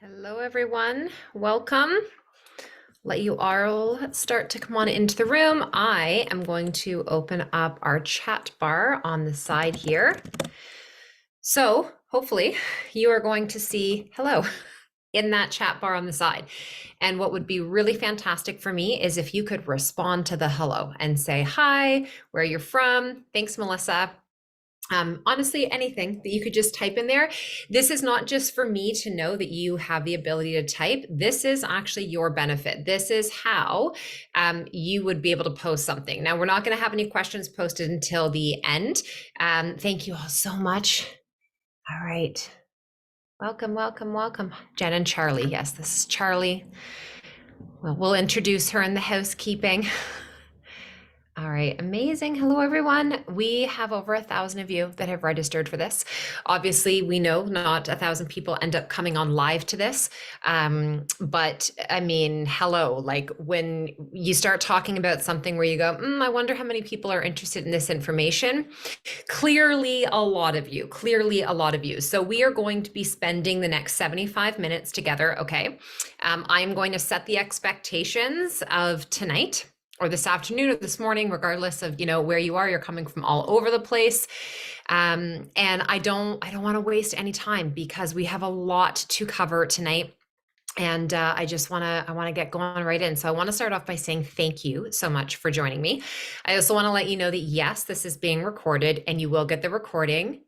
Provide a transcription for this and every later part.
Hello, everyone. Welcome. Let you all start to come on into the room. I am going to open up our chat bar on the side here. So hopefully you are going to see hello in that chat bar on the side. And what would be really fantastic for me is if you could respond to the hello and say hi, where you're from. Thanks, Melissa. Honestly, anything that you could just type in there. This is not just for me to know that you have the ability to type. This is actually your benefit. This is how you would be able to post something. Now, we're not going to have any questions posted until the end. Thank you all so much. All right. Welcome, welcome, welcome. Jen and Charlie. Yes, this is Charlie. Well, we'll introduce her in the housekeeping. All right, amazing. Hello, everyone. We have over 1,000 of you that have registered for this. Obviously, we know not 1,000 people end up coming on live to this. But I mean, hello, like when you start talking about something where you go, I wonder how many people are interested in this information. Clearly, a lot of you, So we are going to be spending the next 75 minutes together, okay? I'm going to set the expectations of tonight, or this afternoon or this morning, regardless of, where you are. You're coming from all over the place. And I don't want to waste any time because we have a lot to cover tonight. And I want to get going right in. So I want to start off by saying thank you so much for joining me. I also want to let you know that yes, this is being recorded and you will get the recording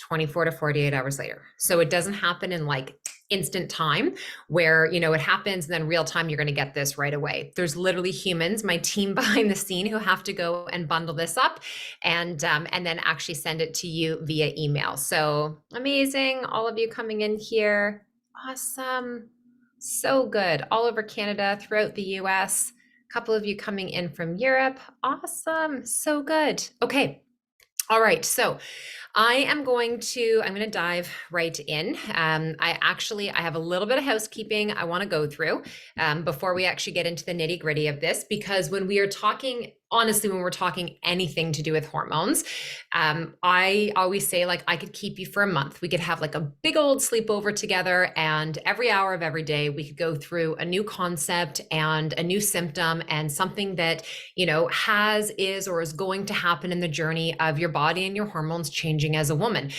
24 to 48 hours later. So it doesn't happen in like instant time where, it happens and then real time, you're going to get this right away. There's literally humans, my team behind the scene, who have to go and bundle this up and then actually send it to you via email. So amazing. All of you coming in here. Awesome. So good. All over Canada, throughout the US, a couple of you coming in from Europe. Awesome. So good. Okay. All right. So I'm going to dive right in. I have a little bit of housekeeping I want to go through before we actually get into the nitty gritty of this, because when we are talking, honestly, when we're talking anything to do with hormones, I always say, like, I could keep you for a month. We could have like a big old sleepover together, and every hour of every day we could go through a new concept and a new symptom and something that, is or is going to happen in the journey of your body and your hormones changing as a woman.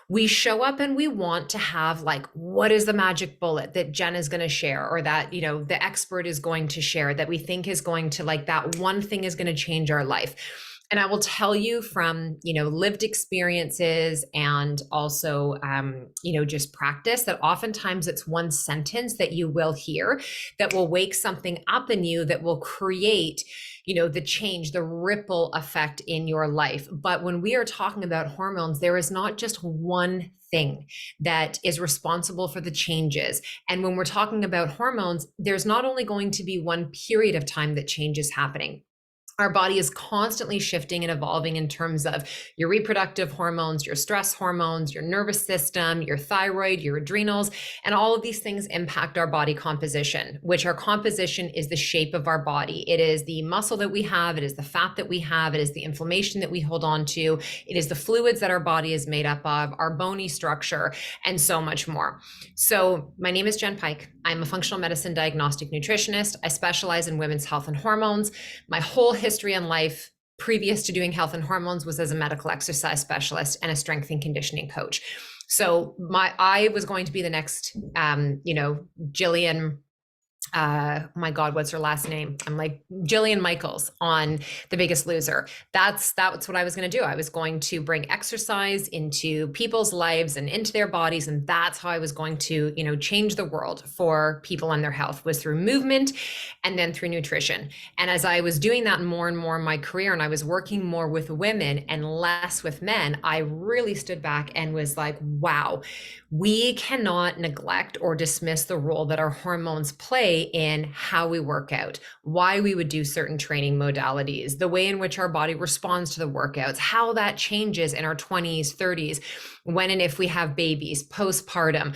We show up and we want to have, like, what is the magic bullet that Jen is going to share, or that, the expert is going to share, that we think is going to, like, that one thing is going to change our life. And I will tell you from, lived experiences and also, just practice, that oftentimes it's one sentence that you will hear that will wake something up in you that will create, the change, the ripple effect in your life. But when we are talking about hormones, there is not just one thing that is responsible for the changes. And when we're talking about hormones, there's not only going to be one period of time that change is happening. Our body is constantly shifting and evolving in terms of your reproductive hormones, your stress hormones, your nervous system, your thyroid, your adrenals, and all of these things impact our body composition, which our composition is the shape of our body. It is the muscle that we have, it is the fat that we have, it is the inflammation that we hold on to, it is the fluids that our body is made up of, our bony structure, and so much more. So my name is Jenn Pike. I'm a functional medicine diagnostic nutritionist. I specialize in women's health and hormones. My whole history in life previous to doing health and hormones was as a medical exercise specialist and a strength and conditioning coach. So I was going to be the next, Jillian, my God, what's her last name? I'm like Jillian Michaels on The Biggest Loser. That's what I was going to do. I was going to bring exercise into people's lives and into their bodies. And that's how I was going to, change the world for people and their health, was through movement and then through nutrition. And as I was doing that more and more in my career, and I was working more with women and less with men, I really stood back and was like, wow, we cannot neglect or dismiss the role that our hormones play in how we work out, why we would do certain training modalities, the way in which our body responds to the workouts, how that changes in our 20s, 30s, when and if we have babies, postpartum,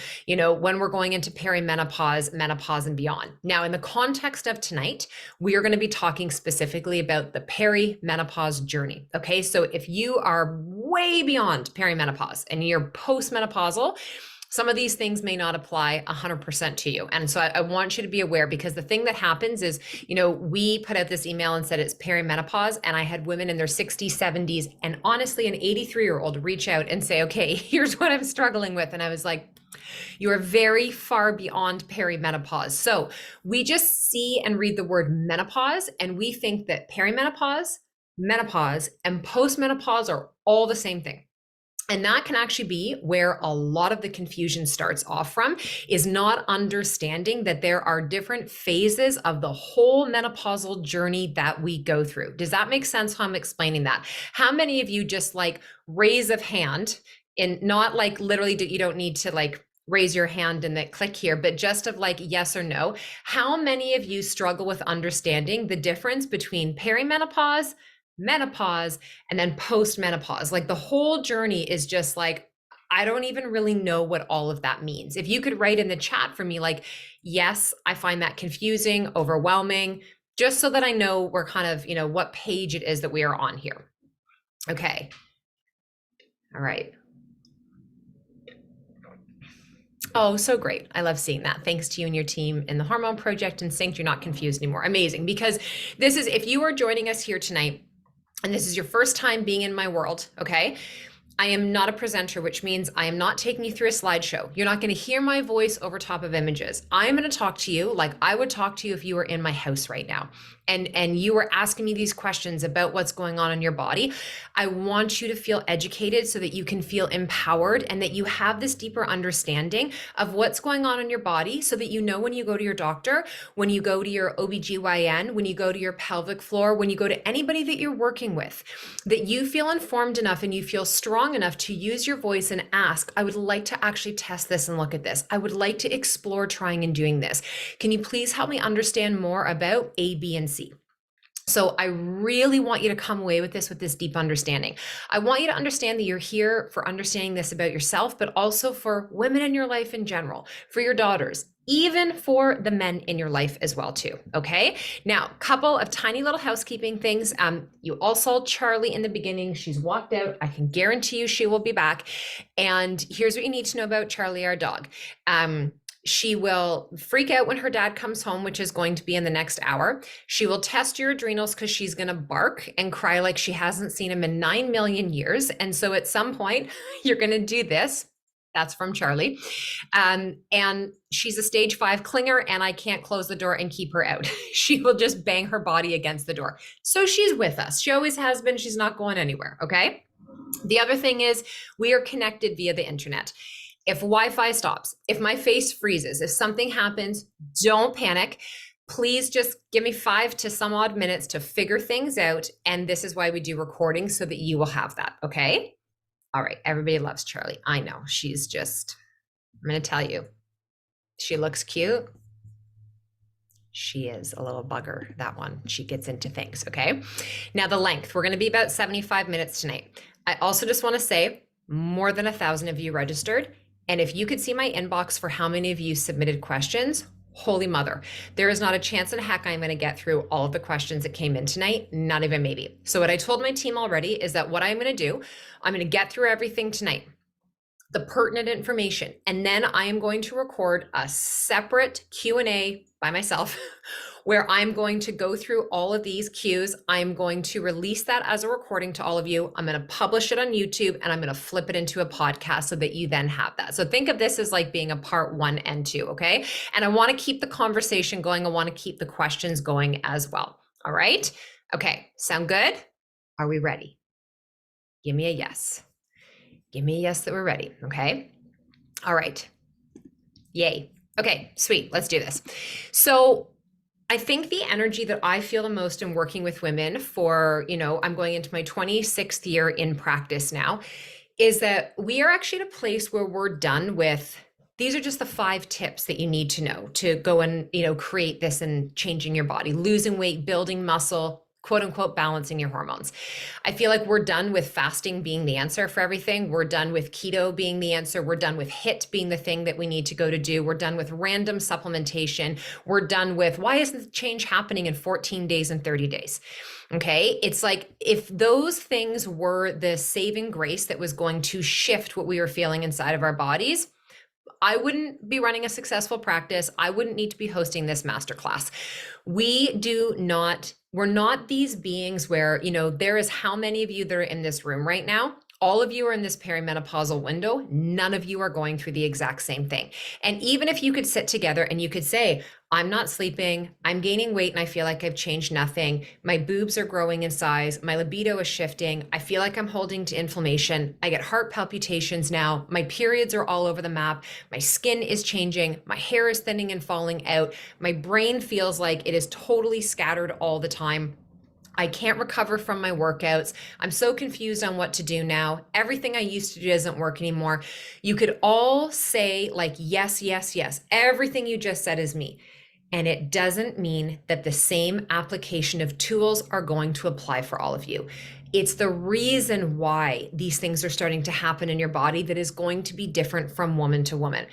when we're going into perimenopause, menopause, and beyond. Now, in the context of tonight, we are going to be talking specifically about the perimenopause journey. Okay, so if you are way beyond perimenopause and you're postmenopausal, Some of these things may not apply 100% to you. And so I want you to be aware, because the thing that happens is, we put out this email and said it's perimenopause. And I had women in their 60s, 70s, and honestly, an 83-year-old reach out and say, okay, here's what I'm struggling with. And I was like, you are very far beyond perimenopause. So we just see and read the word menopause, and we think that perimenopause, menopause, and postmenopause are all the same thing. And that can actually be where a lot of the confusion starts off from, is not understanding that there are different phases of the whole menopausal journey that we go through. Does that make sense how I'm explaining that? How many of you just like raise of hand, and not like literally you don't need to like raise your hand and then click here, but just of like yes or no. How many of you struggle with understanding the difference between perimenopause, menopause, and then post-menopause? Like the whole journey is just like, I don't even really know what all of that means. If you could write in the chat for me, like, yes, I find that confusing, overwhelming, just so that I know we're kind of, what page it is that we are on here. Okay. All right. Oh, so great. I love seeing that. Thanks to you and your team in the Hormone Project and Synced. You're not confused anymore. Amazing. Because this is, if you are joining us here tonight, and this is your first time being in my world, okay? I am not a presenter, which means I am not taking you through a slideshow. You're not going to hear my voice over top of images. I am going to talk to you like I would talk to you if you were in my house right now. And you were asking me these questions about what's going on in your body. I want you to feel educated so that you can feel empowered, and that you have this deeper understanding of what's going on in your body, so that you know when you go to your doctor, when you go to your OBGYN, when you go to your pelvic floor, when you go to anybody that you're working with, that you feel informed enough and you feel strong enough to use your voice and ask, I would like to actually test this and look at this. I would like to explore trying and doing this. Can you please help me understand more about A, B, and C? So I really want you to come away with this deep understanding. I want you to understand that you're here for understanding this about yourself, but also for women in your life in general, for your daughters, even for the men in your life as well too, okay? Now, couple of tiny little housekeeping things. You all saw Charlie in the beginning. She's walked out. I can guarantee you she will be back. And here's what you need to know about Charlie, our dog. She will freak out when her dad comes home, which is going to be in the next hour. She will test your adrenals because she's going to bark and cry like she hasn't seen him in 9 million years. And so at some point, you're going to do this. That's from Charlie. And she's a stage 5 clinger, and I can't close the door and keep her out. She will just bang her body against the door. So she's with us. She always has been. She's not going anywhere. Okay. The other thing is we are connected via the internet. If Wi-Fi stops, if my face freezes, if something happens, don't panic. Please just give me 5 to some odd minutes to figure things out. And this is why we do recordings, so that you will have that. Okay. All right. Everybody loves Charlie. I know. She's just, I'm going to tell you, she looks cute. She is a little bugger, that one. She gets into things. Okay. Now the length, we're going to be about 75 minutes tonight. I also just want to say more than 1,000 of you registered. And if you could see my inbox for how many of you submitted questions, holy mother, there is not a chance in heck I'm going to get through all of the questions that came in tonight, not even maybe. So what I told my team already is that what I'm going to do, I'm going to get through everything tonight, the pertinent information, and then I am going to record a separate Q&A by myself where I'm going to go through all of these cues. I'm going to release that as a recording to all of you. I'm going to publish it on YouTube, and I'm going to flip it into a podcast so that you then have that. So think of this as like being a part 1 and 2, okay? And I want to keep the conversation going. I want to keep the questions going as well. All right? Okay, sound good? Are we ready? Give me a yes. Give me a yes that we're ready, okay? All right. Yay. Okay, sweet. Let's do this. So I think the energy that I feel the most in working with women for, I'm going into my 26th year in practice now, is that we are actually at a place where we're done with, these are just the 5 tips that you need to know to go and, create this and changing your body, losing weight, building muscle, quote unquote, balancing your hormones. I feel like we're done with fasting being the answer for everything. We're done with keto being the answer. We're done with HIIT being the thing that we need to go to do. We're done with random supplementation. We're done with, why isn't the change happening in 14 days and 30 days? Okay. It's like, if those things were the saving grace that was going to shift what we were feeling inside of our bodies, I wouldn't be running a successful practice. I wouldn't need to be hosting this masterclass. We're not these beings where, there is how many of you that are in this room right now? All of you are in this perimenopausal window. None of you are going through the exact same thing. And even if you could sit together and you could say, I'm not sleeping, I'm gaining weight and I feel like I've changed nothing. My boobs are growing in size. My libido is shifting. I feel like I'm holding to inflammation. I get heart palpitations now. My periods are all over the map. My skin is changing. My hair is thinning and falling out. My brain feels like it is totally scattered all the time. I can't recover from my workouts. I'm so confused on what to do now. Everything I used to do doesn't work anymore. You could all say like, yes, yes, yes. Everything you just said is me. And it doesn't mean that the same application of tools are going to apply for all of you. It's the reason why these things are starting to happen in your body that is going to be different from woman to woman.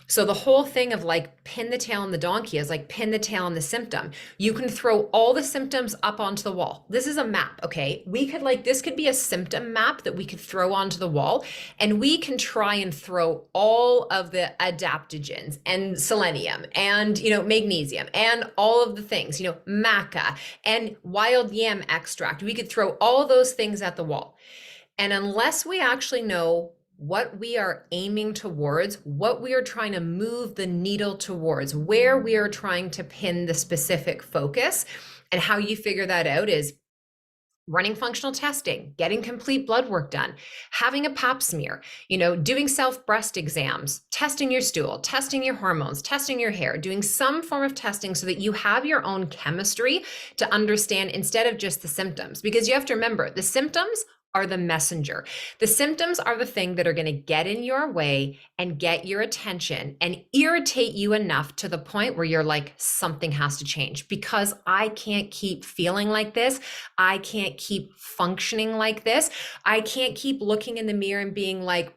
So the whole thing of like pin the tail on the donkey is like pin the tail on the symptom. You can throw all the symptoms up onto the wall. This is a map, okay? This could be a symptom map that we could throw onto the wall, and we can try and throw all of the adaptogens and selenium and, magnesium and all of the things, maca and wild yam extract. We could throw all those things at the wall. And unless we actually know what we are aiming towards, what we are trying to move the needle towards, where we are trying to pin the specific focus, and how you figure that out is running functional testing, getting complete blood work done, having a pap smear, doing self breast exams, testing your stool, testing your hormones, testing your hair, doing some form of testing so that you have your own chemistry to understand instead of just the symptoms. Because you have to remember, the symptoms are the messenger. The symptoms are the thing that are going to get in your way and get your attention and irritate you enough to the point where you're like, something has to change because I can't keep feeling like this. I can't keep functioning like this. I can't keep looking in the mirror and being like,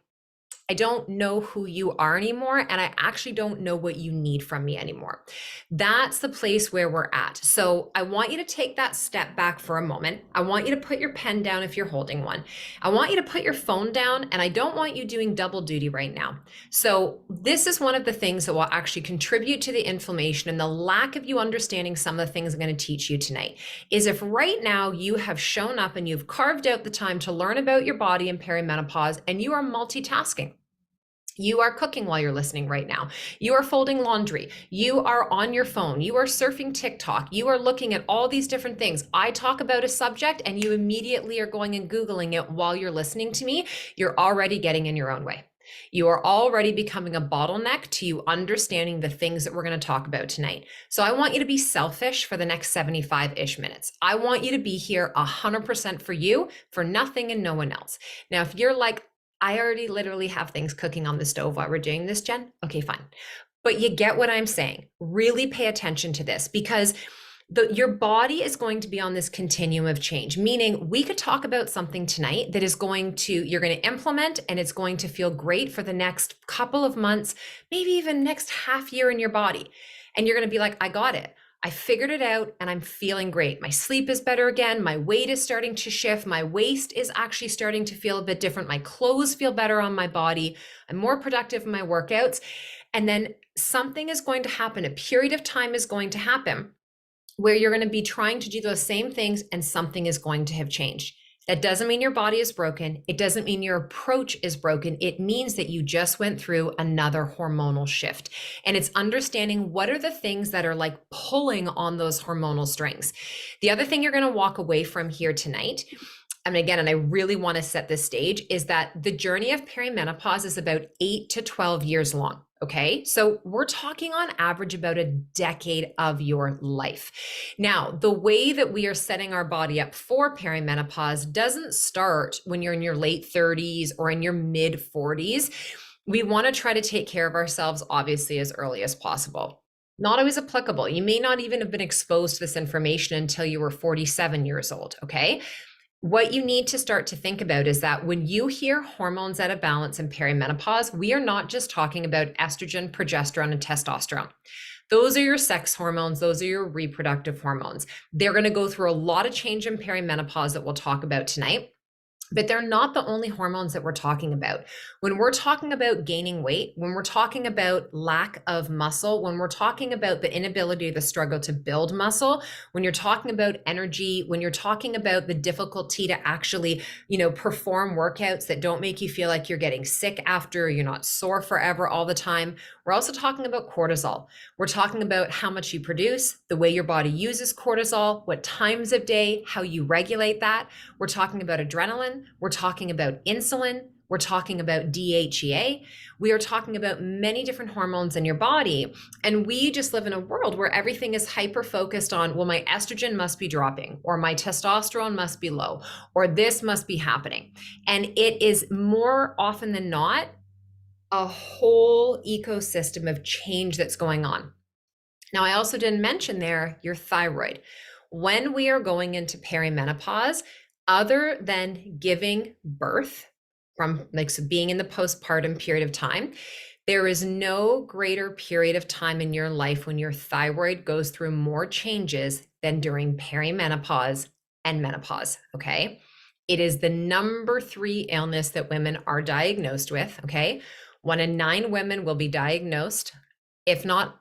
I don't know who you are anymore, and I actually don't know what you need from me anymore. That's the place where we're at. So I want you to take that step back for a moment. I want you to put your pen down if you're holding one. I want you to put your phone down, and I don't want you doing double duty right now. So this is one of the things that will actually contribute to the inflammation and the lack of you understanding some of the things I'm going to teach you tonight. Is if right now you have shown up and you've carved out the time to learn about your body and perimenopause, and you are multitasking. You are cooking while you're listening right now. You are folding laundry. You are on your phone. You are surfing TikTok. You are looking at all these different things. I talk about a subject and you immediately are going and Googling it while you're listening to me. You're already getting in your own way. You are already becoming a bottleneck to you understanding the things that we're going to talk about tonight. So I want you to be selfish for the next 75-ish minutes. I want you to be here 100% for you, for nothing and no one else. Now, if you're like, I already literally have things cooking on the stove while we're doing this, Jen. Okay, fine. But you get what I'm saying. Really pay attention to this because your body is going to be on this continuum of change, meaning we could talk about something tonight that is you're going to implement and it's going to feel great for the next couple of months, maybe even next half year in your body. And you're going to be like, I got it. I figured it out and I'm feeling great. My sleep is better again. My weight is starting to shift. My waist is actually starting to feel a bit different. My clothes feel better on my body. I'm more productive in my workouts. And then something is going to happen. A period of time is going to happen where you're going to be trying to do those same things and something is going to have changed. That doesn't mean your body is broken. It doesn't mean your approach is broken. It means that you just went through another hormonal shift. And it's understanding what are the things that are like pulling on those hormonal strings. The other thing you're going to walk away from here tonight, and I really want to set this stage, is that the journey of perimenopause is about 8 to 12 years long. Okay, so we're talking on average about a decade of your life. Now, the way that we are setting our body up for perimenopause doesn't start when you're in your late 30s or in your mid 40s. We want to try to take care of ourselves, obviously, as early as possible. Not always applicable. You may not even have been exposed to this information until you were 47 years old, okay? What you need to start to think about is that when you hear hormones out of balance in perimenopause, we are not just talking about estrogen, progesterone, and testosterone. Those are your sex hormones. Those are your reproductive hormones. They're going to go through a lot of change in perimenopause that we'll talk about tonight. But they're not the only hormones that we're talking about. When we're talking about gaining weight, when we're talking about lack of muscle, when we're talking about the inability or the struggle to build muscle, when you're talking about energy, when you're talking about the difficulty to actually, perform workouts that don't make you feel like you're getting sick after, you're not sore forever all the time, we're also talking about cortisol. We're talking about how much you produce, the way your body uses cortisol, what times of day, how you regulate that. We're talking about adrenaline. We're talking about insulin. We're talking about DHEA. We are talking about many different hormones in your body. And we just live in a world where everything is hyper focused on, well, my estrogen must be dropping, or my testosterone must be low, or this must be happening. And it is more often than not a whole ecosystem of change that's going on. Now, I also didn't mention there your thyroid. When we are going into perimenopause, other than giving birth, from like so being in the postpartum period of time, there is no greater period of time in your life when your thyroid goes through more changes than during perimenopause and menopause. Okay. It is the number 3 illness that women are diagnosed with. Okay. 1 in 9 women will be diagnosed, if not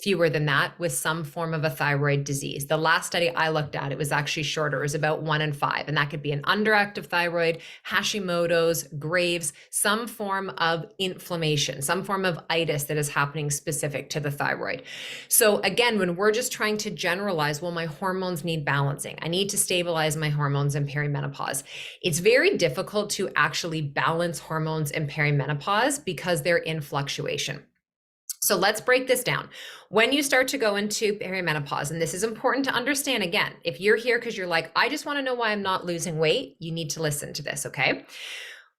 fewer than that, with some form of a thyroid disease. The last study I looked at, it was actually shorter. It was about 1 in 5. And that could be an underactive thyroid, Hashimoto's, Graves, some form of inflammation, some form of itis that is happening specific to the thyroid. So again, when we're just trying to generalize, well, my hormones need balancing, I need to stabilize my hormones in perimenopause, it's very difficult to actually balance hormones in perimenopause because they're in fluctuation. So let's break this down. When you start to go into perimenopause, and this is important to understand, again, if you're here because you're like, I just want to know why I'm not losing weight, you need to listen to this, okay?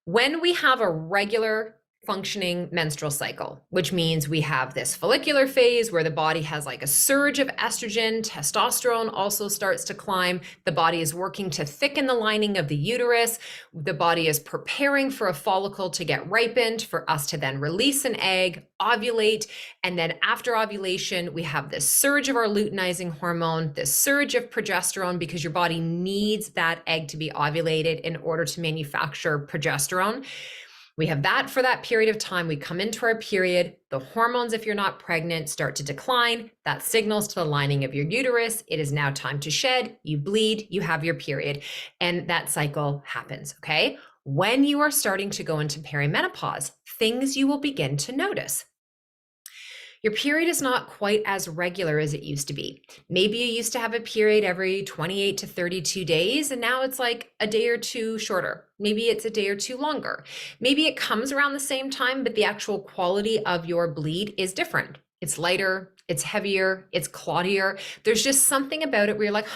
When we have a regular functioning menstrual cycle, which means we have this follicular phase where the body has like a surge of estrogen, testosterone also starts to climb, the body is working to thicken the lining of the uterus, the body is preparing for a follicle to get ripened, for us to then release an egg, ovulate, and then after ovulation, we have this surge of our luteinizing hormone, this surge of progesterone, because your body needs that egg to be ovulated in order to manufacture progesterone. We have that for that period of time. We come into our period. The hormones, if you're not pregnant, start to decline. That signals to the lining of your uterus. It is now time to shed. You bleed, you have your period, and that cycle happens, okay? When you are starting to go into perimenopause, things you will begin to notice. Your period is not quite as regular as it used to be. Maybe you used to have a period every 28 to 32 days, and now it's like a day or two shorter. Maybe it's a day or two longer. Maybe it comes around the same time, but the actual quality of your bleed is different. It's lighter, it's heavier, it's clottier. There's just something about it where you're like,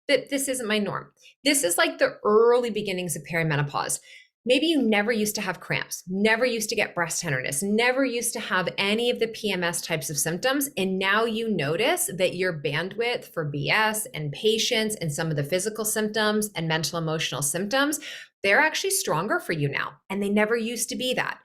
that this isn't my norm. This is like the early beginnings of perimenopause. Maybe you never used to have cramps, never used to get breast tenderness, never used to have any of the PMS types of symptoms. And now you notice that your bandwidth for BS and patience and some of the physical symptoms and mental emotional symptoms, they're actually stronger for you now. And they never used to be that.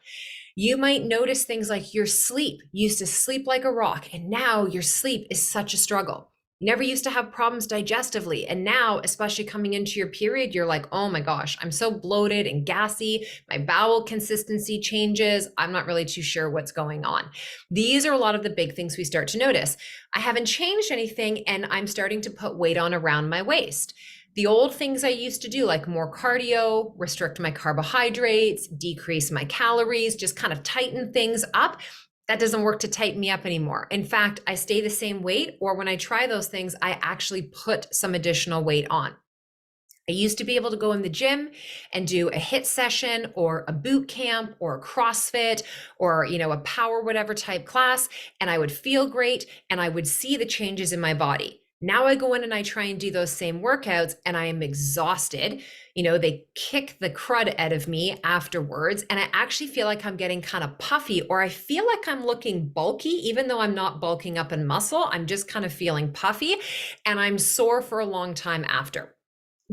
You might notice things like your sleep. You used to sleep like a rock, and now your sleep is such a struggle. You never used to have problems digestively. And now, especially coming into your period, you're like, oh my gosh, I'm so bloated and gassy. My bowel consistency changes. I'm not really too sure what's going on. These are a lot of the big things we start to notice. I haven't changed anything, and I'm starting to put weight on around my waist. The old things I used to do, like more cardio, restrict my carbohydrates, decrease my calories, just kind of tighten things up, that doesn't work to tighten me up anymore. In fact, I stay the same weight, or when I try those things, I actually put some additional weight on. I used to be able to go in the gym and do a HIIT session or a boot camp or a CrossFit or, a power whatever type class, and I would feel great and I would see the changes in my body. Now I go in and I try and do those same workouts and I am exhausted. They kick the crud out of me afterwards. And I actually feel like I'm getting kind of puffy, or I feel like I'm looking bulky, even though I'm not bulking up in muscle. I'm just kind of feeling puffy and I'm sore for a long time after.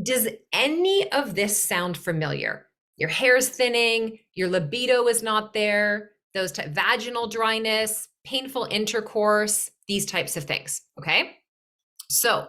Does any of this sound familiar? Your hair's thinning, your libido is not there, vaginal dryness, painful intercourse, these types of things. Okay. So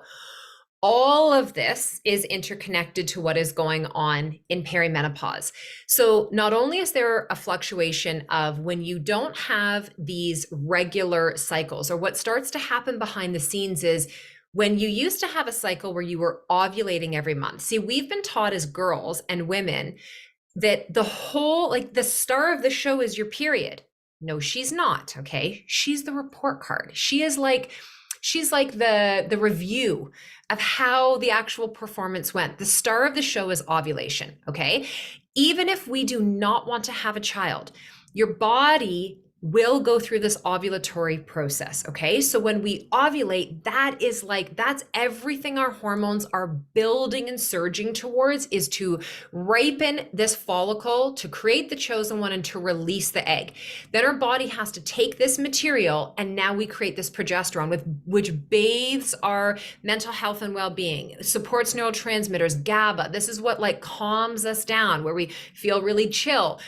all of this is interconnected to what is going on in perimenopause. So, not only is there a fluctuation of when you don't have these regular cycles, or what starts to happen behind the scenes is when you used to have a cycle where you were ovulating every month. See, we've been taught as girls and women that the whole, like, the star of the show is your period. No, she's not. Okay. She's the report card. She's like the review of how the actual performance went. The star of the show is ovulation. Okay. Even if we do not want to have a child, your body will go through this ovulatory process. Okay. So when we ovulate, that's everything our hormones are building and surging towards, is to ripen this follicle, to create the chosen one, and to release the egg. Then our body has to take this material, and now we create this progesterone, which bathes our mental health and well-being, supports neurotransmitters, GABA. This is what like calms us down, where we feel really chill.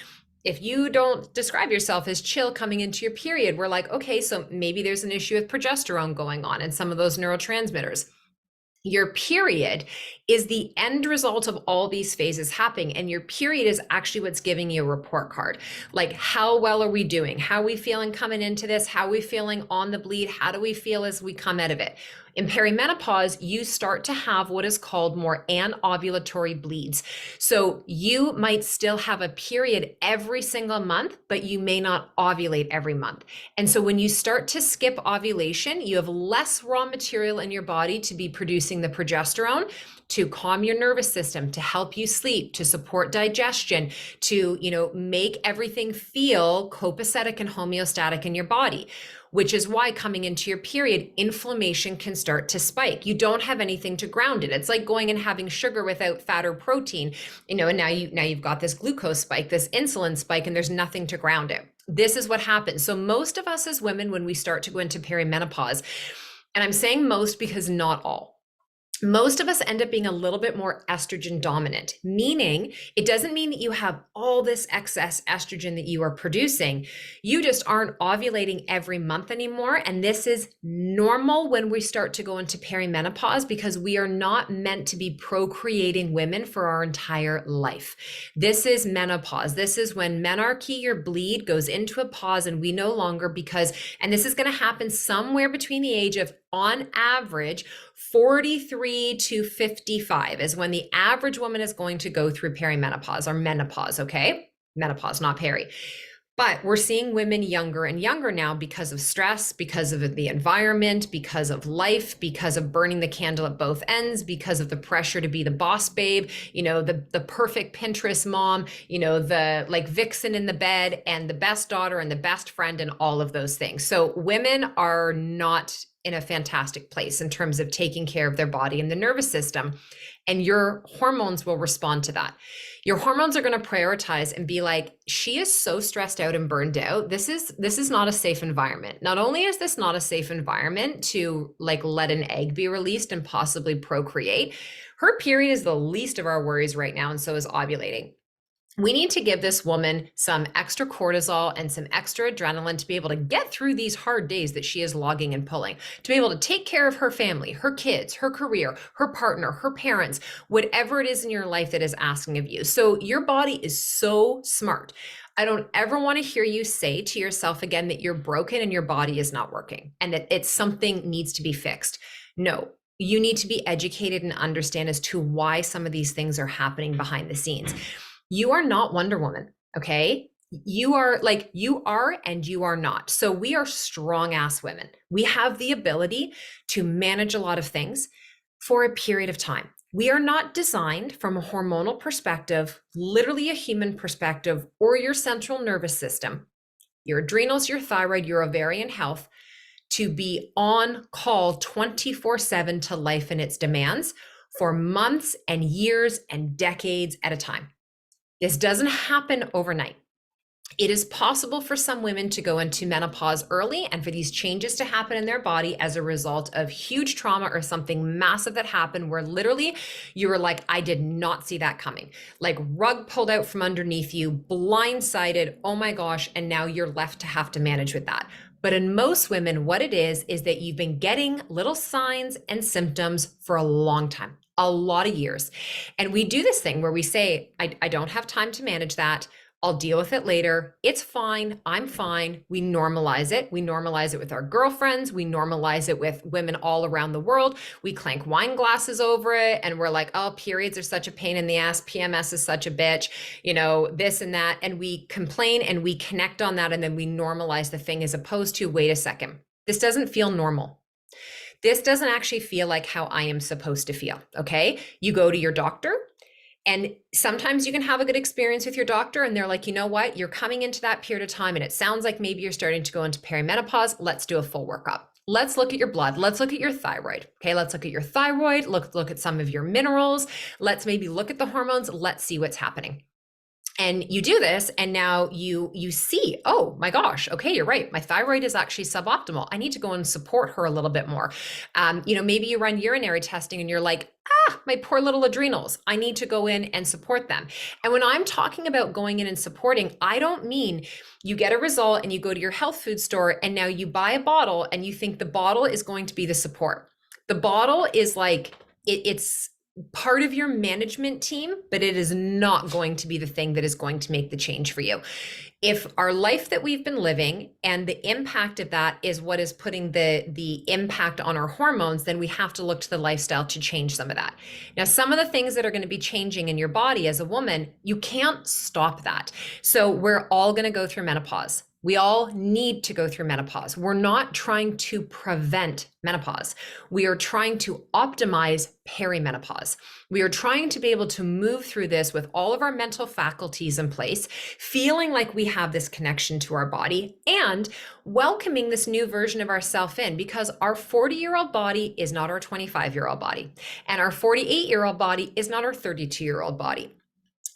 If you don't describe yourself as chill coming into your period, we're like, okay, so maybe there's an issue with progesterone going on and some of those neurotransmitters. Your period is the end result of all these phases happening. And your period is actually what's giving you a report card. Like, how well are we doing? How are we feeling coming into this? How are we feeling on the bleed? How do we feel as we come out of it? In perimenopause, you start to have what is called more anovulatory bleeds. So you might still have a period every single month, but you may not ovulate every month. And so when you start to skip ovulation, you have less raw material in your body to be producing the progesterone to calm your nervous system, to help you sleep, to support digestion, to, make everything feel copacetic and homeostatic in your body. Which is why coming into your period, inflammation can start to spike. You don't have anything to ground it. It's like going and having sugar without fat or protein, and now you've got this glucose spike, this insulin spike, and there's nothing to ground it. This is what happens. So most of us as women, when we start to go into perimenopause, and I'm saying most because not all, most of us end up being a little bit more estrogen dominant, meaning it doesn't mean that you have all this excess estrogen that you are producing. You just aren't ovulating every month anymore. And this is normal when we start to go into perimenopause, because we are not meant to be procreating women for our entire life. This is menopause. This is when menarche, your bleed, goes into a pause, and we no longer, and this is going to happen somewhere between the age of, on average, 43 to 55 is when the average woman is going to go through perimenopause or menopause, okay? Menopause, not peri. But we're seeing women younger and younger now because of stress, because of the environment, because of life, because of burning the candle at both ends, because of the pressure to be the boss babe, the perfect Pinterest mom, the like vixen in the bed, and the best daughter and the best friend, and all of those things. So women are not in a fantastic place in terms of taking care of their body and the nervous system. And your hormones will respond to that. Your hormones are going to prioritize and be like, she is so stressed out and burned out. This is not a safe environment. Not only is this not a safe environment to like let an egg be released and possibly procreate, her period is the least of our worries right now, and so is ovulating. We need to give this woman some extra cortisol and some extra adrenaline to be able to get through these hard days that she is logging and pulling, to be able to take care of her family, her kids, her career, her partner, her parents, whatever it is in your life that is asking of you. So your body is so smart. I don't ever want to hear you say to yourself again that you're broken and your body is not working and that it's something needs to be fixed. No, you need to be educated and understand as to why some of these things are happening behind the scenes. You are not Wonder Woman, okay? You are and you are not. So we are strong ass women. We have the ability to manage a lot of things for a period of time. We are not designed from a hormonal perspective, literally a human perspective, or your central nervous system, your adrenals, your thyroid, your ovarian health, to be on call 24/7 to life and its demands for months and years and decades at a time. This doesn't happen overnight. It is possible for some women to go into menopause early and for these changes to happen in their body as a result of huge trauma or something massive that happened where literally you were like, I did not see that coming. Like rug pulled out from underneath you, blindsided, oh my gosh, and now you're left to have to manage with that. But in most women, what it is that you've been getting little signs and symptoms for a long time, a lot of years. And we do this thing where we say, I don't have time to manage that. I'll deal with it later. It's fine. I'm fine. We normalize it. We normalize it with our girlfriends. We normalize it with women all around the world. We clank wine glasses over it and we're like, oh, periods are such a pain in the ass. PMS is such a bitch, this and that. And we complain and we connect on that. And then we normalize the thing as opposed to, wait a second, this doesn't feel normal. This doesn't actually feel like how I am supposed to feel. Okay. You go to your doctor. And sometimes you can have a good experience with your doctor and they're like, you know what, you're coming into that period of time and it sounds like maybe you're starting to go into perimenopause. Let's do a full workup. Let's look at your blood. Let's look at your thyroid. Okay, let's look at your thyroid. Look at some of your minerals. Let's maybe look at the hormones. Let's see what's happening. And you do this and now you see, oh my gosh, okay, you're right. My thyroid is actually suboptimal. I need to go and support her a little bit more. Maybe you run urinary testing and you're like, my poor little adrenals. I need to go in and support them. And when I'm talking about going in and supporting, I don't mean you get a result and you go to your health food store and now you buy a bottle and you think the bottle is going to be the support. The bottle is like, it's part of your management team, but it is not going to be the thing that is going to make the change for you. If our life that we've been living and the impact of that is what is putting the impact on our hormones, then we have to look to the lifestyle to change some of that. Now, some of the things that are going to be changing in your body as a woman, you can't stop that. So we're all going to go through menopause. We all need to go through menopause. We're not trying to prevent menopause. We are trying to optimize perimenopause. We are trying to be able to move through this with all of our mental faculties in place, feeling like we have this connection to our body and welcoming this new version of ourselves in, because our 40-year-old body is not our 25-year-old body. And our 48-year-old body is not our 32-year-old body.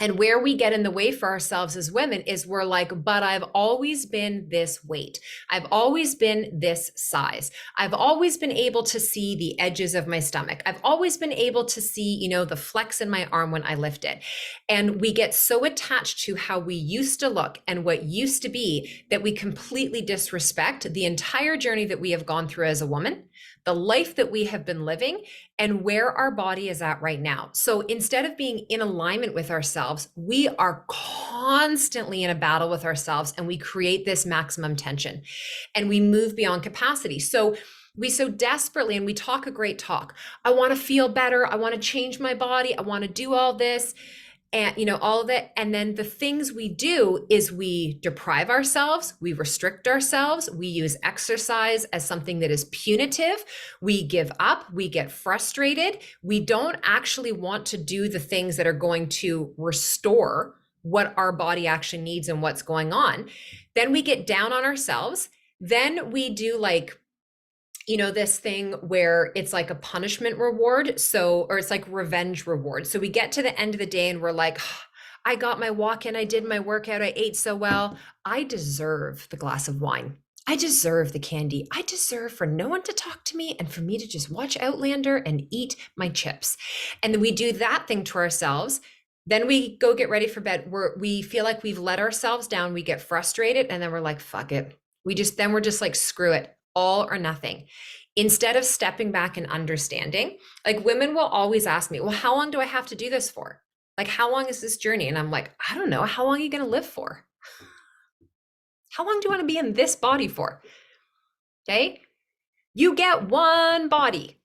And where we get in the way for ourselves as women is we're like, but I've always been this weight. I've always been this size. I've always been able to see the edges of my stomach. I've always been able to see, the flex in my arm when I lift it. And we get so attached to how we used to look and what used to be that we completely disrespect the entire journey that we have gone through as a woman, the life that we have been living, and where our body is at right now. So instead of being in alignment with ourselves, we are constantly in a battle with ourselves and we create this maximum tension and we move beyond capacity. So we so desperately, and we talk a great talk, I want to feel better. I want to change my body. I want to do all this. And all of it. And then the things we do is we deprive ourselves, we restrict ourselves, we use exercise as something that is punitive, we give up, we get frustrated, we don't actually want to do the things that are going to restore what our body actually needs and what's going on. Then we get down on ourselves. Then we do this thing where it's like a punishment reward. Or it's like revenge reward. So we get to the end of the day and we're like, I got my walk in, I did my workout, I ate so well. I deserve the glass of wine. I deserve the candy. I deserve for no one to talk to me and for me to just watch Outlander and eat my chips. And then we do that thing to ourselves. Then we go get ready for bed. We feel like we've let ourselves down. We get frustrated and then we're like, fuck it. We're just like, screw it. All or nothing. Instead of stepping back and understanding, like women will always ask me, well, how long do I have to do this for? Like, how long is this journey? And I'm like, I don't know. How long are you going to live for? How long do you want to be in this body for? Okay. You get one body.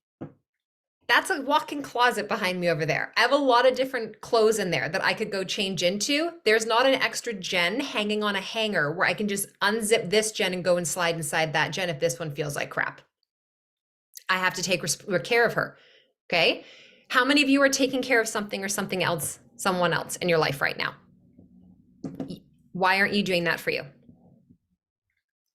That's a walk-in closet behind me over there. I have a lot of different clothes in there that I could go change into. There's not an extra Jenn hanging on a hanger where I can just unzip this Jenn and go and slide inside that Jenn if this one feels like crap. I have to take care of her. Okay. How many of you are taking care of something or something else, someone else in your life right now? Why aren't you doing that for you?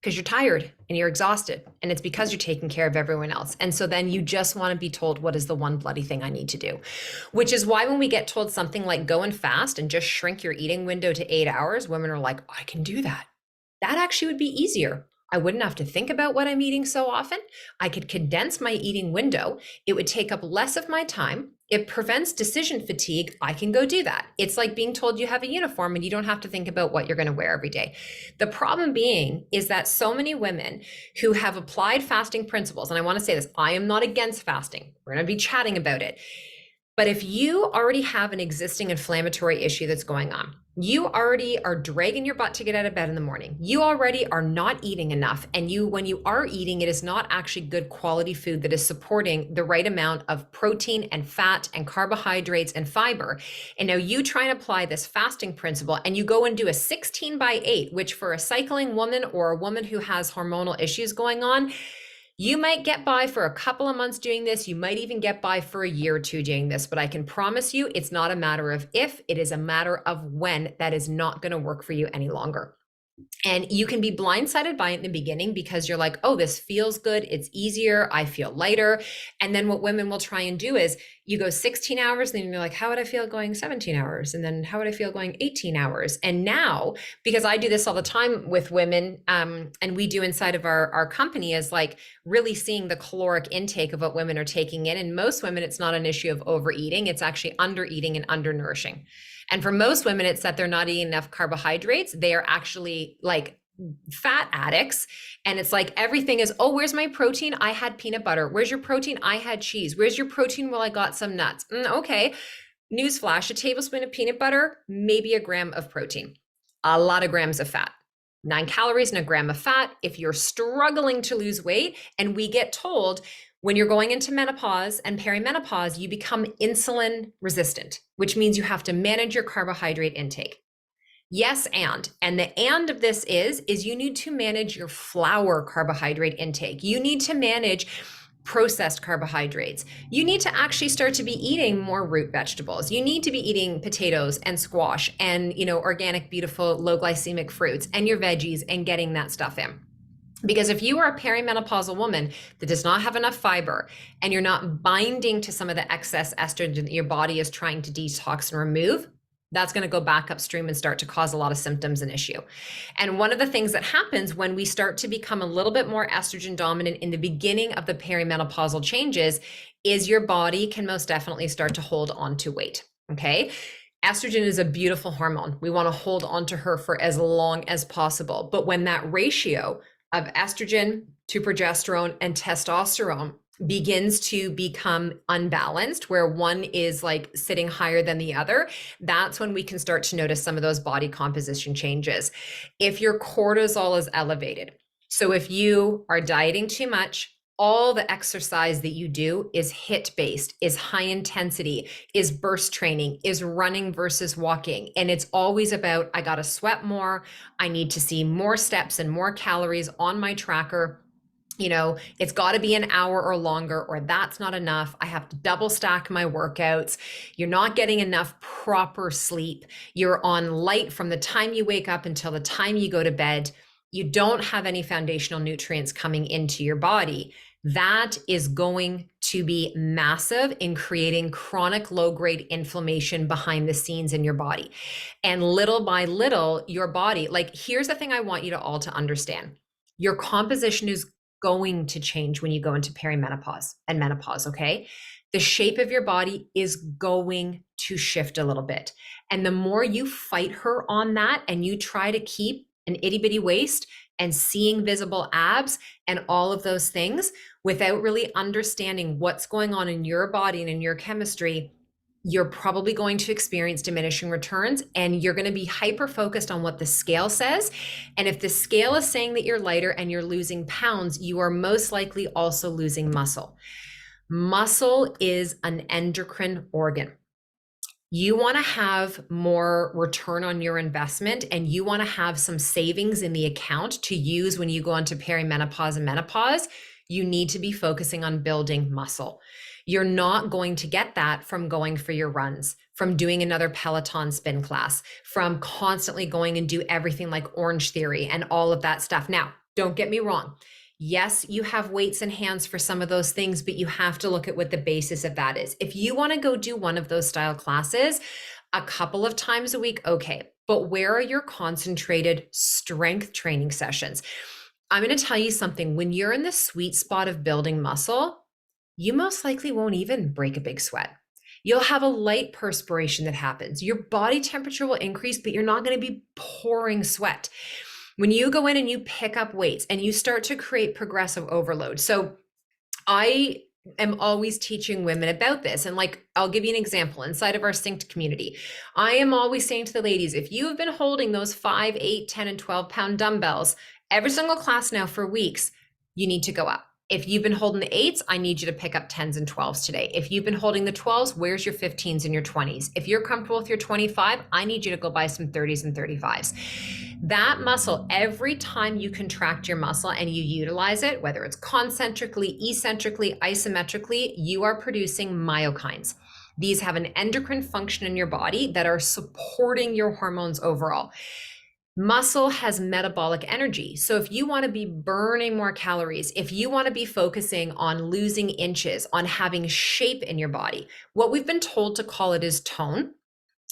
Because you're tired and you're exhausted, and it's because you're taking care of everyone else. And so then you just want to be told what is the one bloody thing I need to do, which is why when we get told something like go and fast and just shrink your eating window to 8 hours, women are like, I can do that. That actually would be easier. I wouldn't have to think about what I'm eating so often. I could condense my eating window. It would take up less of my time. It prevents decision fatigue. I can go do that. It's like being told you have a uniform and you don't have to think about what you're going to wear every day. The problem being is that so many women who have applied fasting principles, and I want to say this, I am not against fasting. We're going to be chatting about it. But if you already have an existing inflammatory issue that's going on, you already are dragging your butt to get out of bed in the morning. You already are not eating enough. And when you are eating, it is not actually good quality food that is supporting the right amount of protein and fat and carbohydrates and fiber. And now you try and apply this fasting principle and you go and do a 16/8, which for a cycling woman or a woman who has hormonal issues going on, you might get by for a couple of months doing this. You might even get by for a year or two doing this, but I can promise you it's not a matter of if, it is a matter of when that is not going to work for you any longer. And you can be blindsided by it in the beginning because you're like, oh, this feels good. It's easier. I feel lighter. And then what women will try and do is you go 16 hours, and then you're like, how would I feel going 17 hours? And then how would I feel going 18 hours? And now, because I do this all the time with women, and we do inside of our company, is like really seeing the caloric intake of what women are taking in. And most women, it's not an issue of overeating. It's actually undereating and undernourishing. And for most women, it's that they're not eating enough carbohydrates. They are actually like fat addicts. And it's like everything is, oh, where's my protein? I had peanut butter. Where's your protein? I had cheese. Where's your protein? Well, I got some nuts. Okay. Newsflash, a tablespoon of peanut butter, maybe a gram of protein, a lot of grams of fat. 9 calories and a gram of fat. If you're struggling to lose weight, and we get told when you're going into menopause and perimenopause, you become insulin resistant, which means you have to manage your carbohydrate intake. Yes, and the and of this is you need to manage your flour carbohydrate intake. You need to manage processed carbohydrates. You need to actually start to be eating more root vegetables. You need to be eating potatoes and squash and, organic, beautiful, low glycemic fruits and your veggies and getting that stuff in. Because if you are a perimenopausal woman that does not have enough fiber and you're not binding to some of the excess estrogen that your body is trying to detox and remove, that's going to go back upstream and start to cause a lot of symptoms and issue. And one of the things that happens when we start to become a little bit more estrogen dominant in the beginning of the perimenopausal changes is your body can most definitely start to hold on to weight. Okay. Estrogen is a beautiful hormone. We want to hold on to her for as long as possible. But when that ratio of estrogen to progesterone and testosterone begins to become unbalanced, where one is like sitting higher than the other, that's when we can start to notice some of those body composition changes. If your cortisol is elevated, so if you are dieting too much, all the exercise that you do is HIIT based, is high intensity, is burst training, is running versus walking. And it's always about, I got to sweat more. I need to see more steps and more calories on my tracker. It's got to be an hour or longer, or that's not enough. I have to double stack my workouts. You're not getting enough proper sleep. You're on light from the time you wake up until the time you go to bed. You don't have any foundational nutrients coming into your body. That is going to be massive in creating chronic low-grade inflammation behind the scenes in your body. And little by little, your body, like, here's the thing I want you to all to understand. Your composition is going to change when you go into perimenopause and menopause, okay? The shape of your body is going to shift a little bit. And the more you fight her on that and you try to keep an itty bitty waist and seeing visible abs and all of those things without really understanding what's going on in your body and in your chemistry, you're probably going to experience diminishing returns, and you're going to be hyper focused on what the scale says. And if the scale is saying that you're lighter and you're losing pounds, you are most likely also losing muscle. Muscle is an endocrine organ. You want to have more return on your investment, and you want to have some savings in the account to use when you go into perimenopause and menopause. You need to be focusing on building muscle. You're not going to get that from going for your runs, from doing another Peloton spin class, from constantly going and do everything like Orange Theory and all of that stuff. Now, don't get me wrong. Yes, you have weights and hands for some of those things, but you have to look at what the basis of that is. If you want to go do one of those style classes a couple of times a week, okay, but where are your concentrated strength training sessions? I'm going to tell you something. When you're in the sweet spot of building muscle, you most likely won't even break a big sweat. You'll have a light perspiration that happens. Your body temperature will increase, but you're not going to be pouring sweat. When you go in and you pick up weights and you start to create progressive overload. So I am always teaching women about this. And like, I'll give you an example inside of our synced community. I am always saying to the ladies, if you have been holding those 5, 8, 10, and 12 pound dumbbells every single class now for weeks, you need to go up. If you've been holding the 8s, I need you to pick up 10s and 12s today. If you've been holding the 12s, where's your 15s and your 20s? If you're comfortable with your 25, I need you to go buy some 30s and 35s. That muscle, every time you contract your muscle and you utilize it, whether it's concentrically, eccentrically, isometrically, you are producing myokines. These have an endocrine function in your body that are supporting your hormones overall. Muscle has metabolic energy. So if you want to be burning more calories, if you want to be focusing on losing inches, on having shape in your body, what we've been told to call it is tone.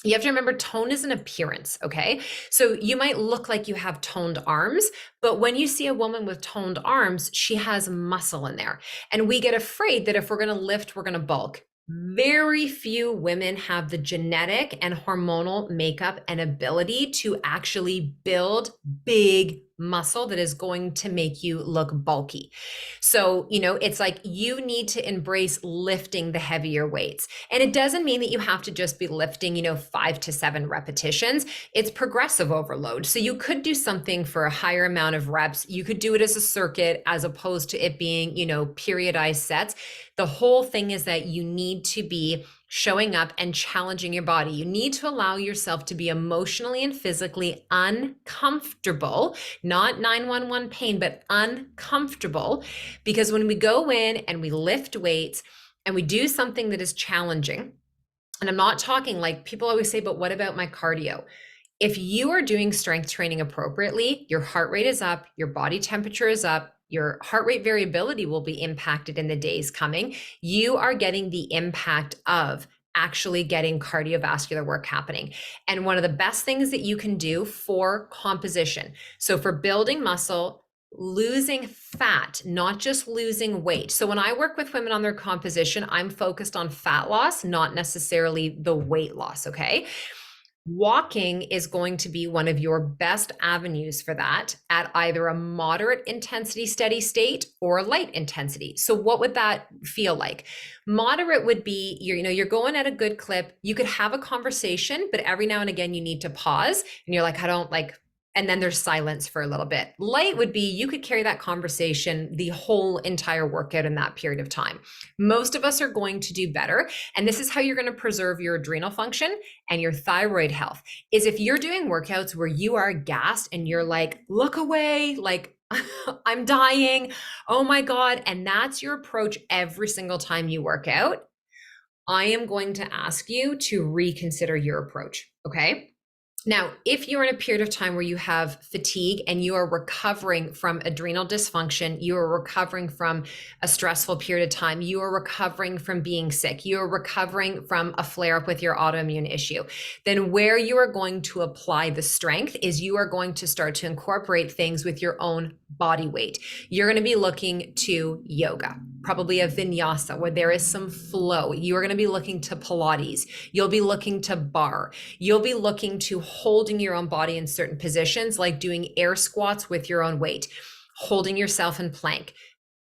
You have to remember tone is an appearance, okay? So you might look like you have toned arms, but when you see a woman with toned arms, she has muscle in there. And we get afraid that if we're going to lift, we're going to bulk. Very few women have the genetic and hormonal makeup and ability to actually build big muscle that is going to make you look bulky. So, it's like you need to embrace lifting the heavier weights. And it doesn't mean that you have to just be lifting, 5 to 7 repetitions. It's progressive overload. So you could do something for a higher amount of reps. You could do it as a circuit as opposed to it being, periodized sets. The whole thing is that you need to be showing up and challenging your body. You need to allow yourself to be emotionally and physically uncomfortable, not 911 pain, but uncomfortable. Because when we go in and we lift weights and we do something that is challenging, and I'm not talking like people always say, but what about my cardio? If you are doing strength training appropriately, your heart rate is up, your body temperature is up, your heart rate variability will be impacted in the days coming. You are getting the impact of actually getting cardiovascular work happening. And one of the best things that you can do for composition, so for building muscle, losing fat, not just losing weight. So when I work with women on their composition, I'm focused on fat loss, not necessarily the weight loss, okay? Walking is going to be one of your best avenues for that at either a moderate intensity steady state or a light intensity. So what would that feel like? Moderate would be you're going at a good clip. You could have a conversation, but every now and again you need to pause and you're like, I don't like, and then there's silence for a little bit. Light would be you could carry that conversation the whole entire workout in that period of time. Most of us are going to do better. And this is how you're going to preserve your adrenal function and your thyroid health, is if you're doing workouts where you are gassed and you're like, look away, like I'm dying, oh my God. And that's your approach every single time you work out. I am going to ask you to reconsider your approach, okay? Now, if you're in a period of time where you have fatigue and you are recovering from adrenal dysfunction, you are recovering from a stressful period of time, you are recovering from being sick, you are recovering from a flare-up with your autoimmune issue, then where you are going to apply the strength is you are going to start to incorporate things with your own body weight. You're going to be looking to yoga, probably a vinyasa where there is some flow. You are going to be looking to Pilates. You'll be looking to bar. You'll be looking to holding your own body in certain positions, like doing air squats with your own weight, holding yourself in plank,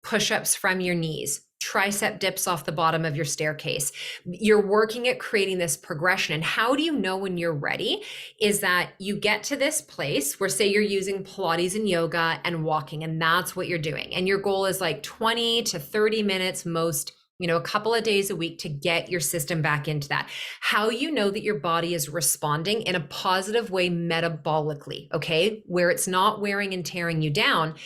push-ups from your knees, tricep dips off the bottom of your staircase. You're working at creating this progression. And how do you know when you're ready is that you get to this place where, say, you're using Pilates and yoga and walking, and that's what you're doing. And your goal is like 20 to 30 minutes most, a couple of days a week to get your system back into that. How you know that your body is responding in a positive way metabolically, okay, where it's not wearing and tearing you down,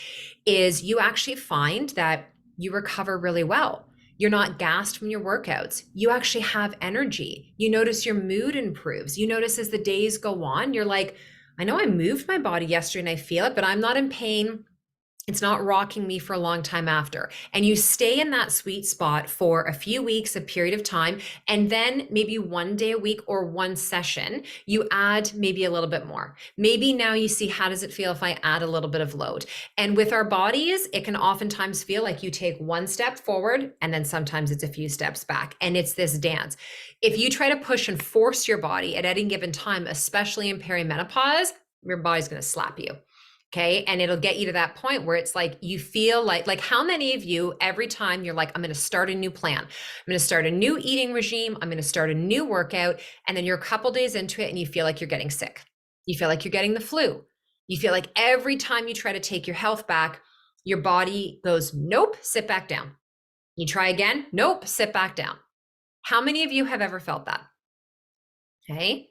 is you actually find that you recover really well. You're not gassed from your workouts. You actually have energy. You notice your mood improves. You notice as the days go on, you're like, I know I moved my body yesterday and I feel it, but I'm not in pain. It's not rocking me for a long time after. And you stay in that sweet spot for a few weeks, a period of time, and then maybe one day a week or one session, you add maybe a little bit more. Maybe now you see, how does it feel if I add a little bit of load? And with our bodies, it can oftentimes feel like you take one step forward and then sometimes it's a few steps back. And it's this dance. If you try to push and force your body at any given time, especially in perimenopause, your body's going to slap you. Okay. And it'll get you to that point where it's like, you feel like how many of you, every time you're like, I'm going to start a new plan, I'm going to start a new eating regime, I'm going to start a new workout. And then you're a couple days into it and you feel like you're getting sick. You feel like you're getting the flu. You feel like every time you try to take your health back, your body goes, nope, sit back down. You try again, nope, sit back down. How many of you have ever felt that? Okay.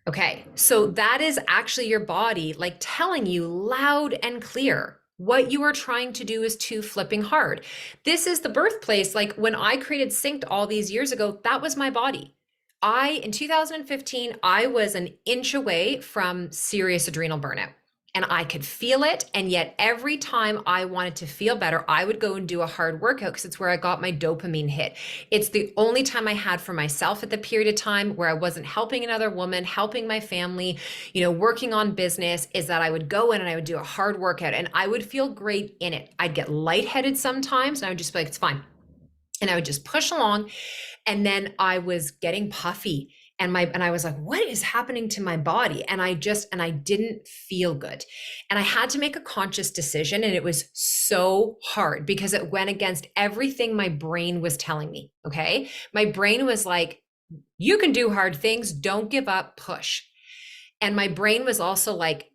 Okay, so that is actually your body like telling you loud and clear what you are trying to do is too flipping hard. This is the birthplace. Like when I created Synced all these years ago, that was my body. In 2015, I was an inch away from serious adrenal burnout. And I could feel it. And yet, every time I wanted to feel better, I would go and do a hard workout because it's where I got my dopamine hit. It's the only time I had for myself at the period of time where I wasn't helping another woman, helping my family, working on business, is that I would go in and I would do a hard workout and I would feel great in it. I'd get lightheaded sometimes and I would just be like, it's fine. And I would just push along. And then I was getting puffy and I was like, what is happening to my body? And I didn't feel good. And I had to make a conscious decision. And it was so hard because it went against everything my brain was telling me. Okay. My brain was like, you can do hard things. Don't give up, push. And my brain was also like,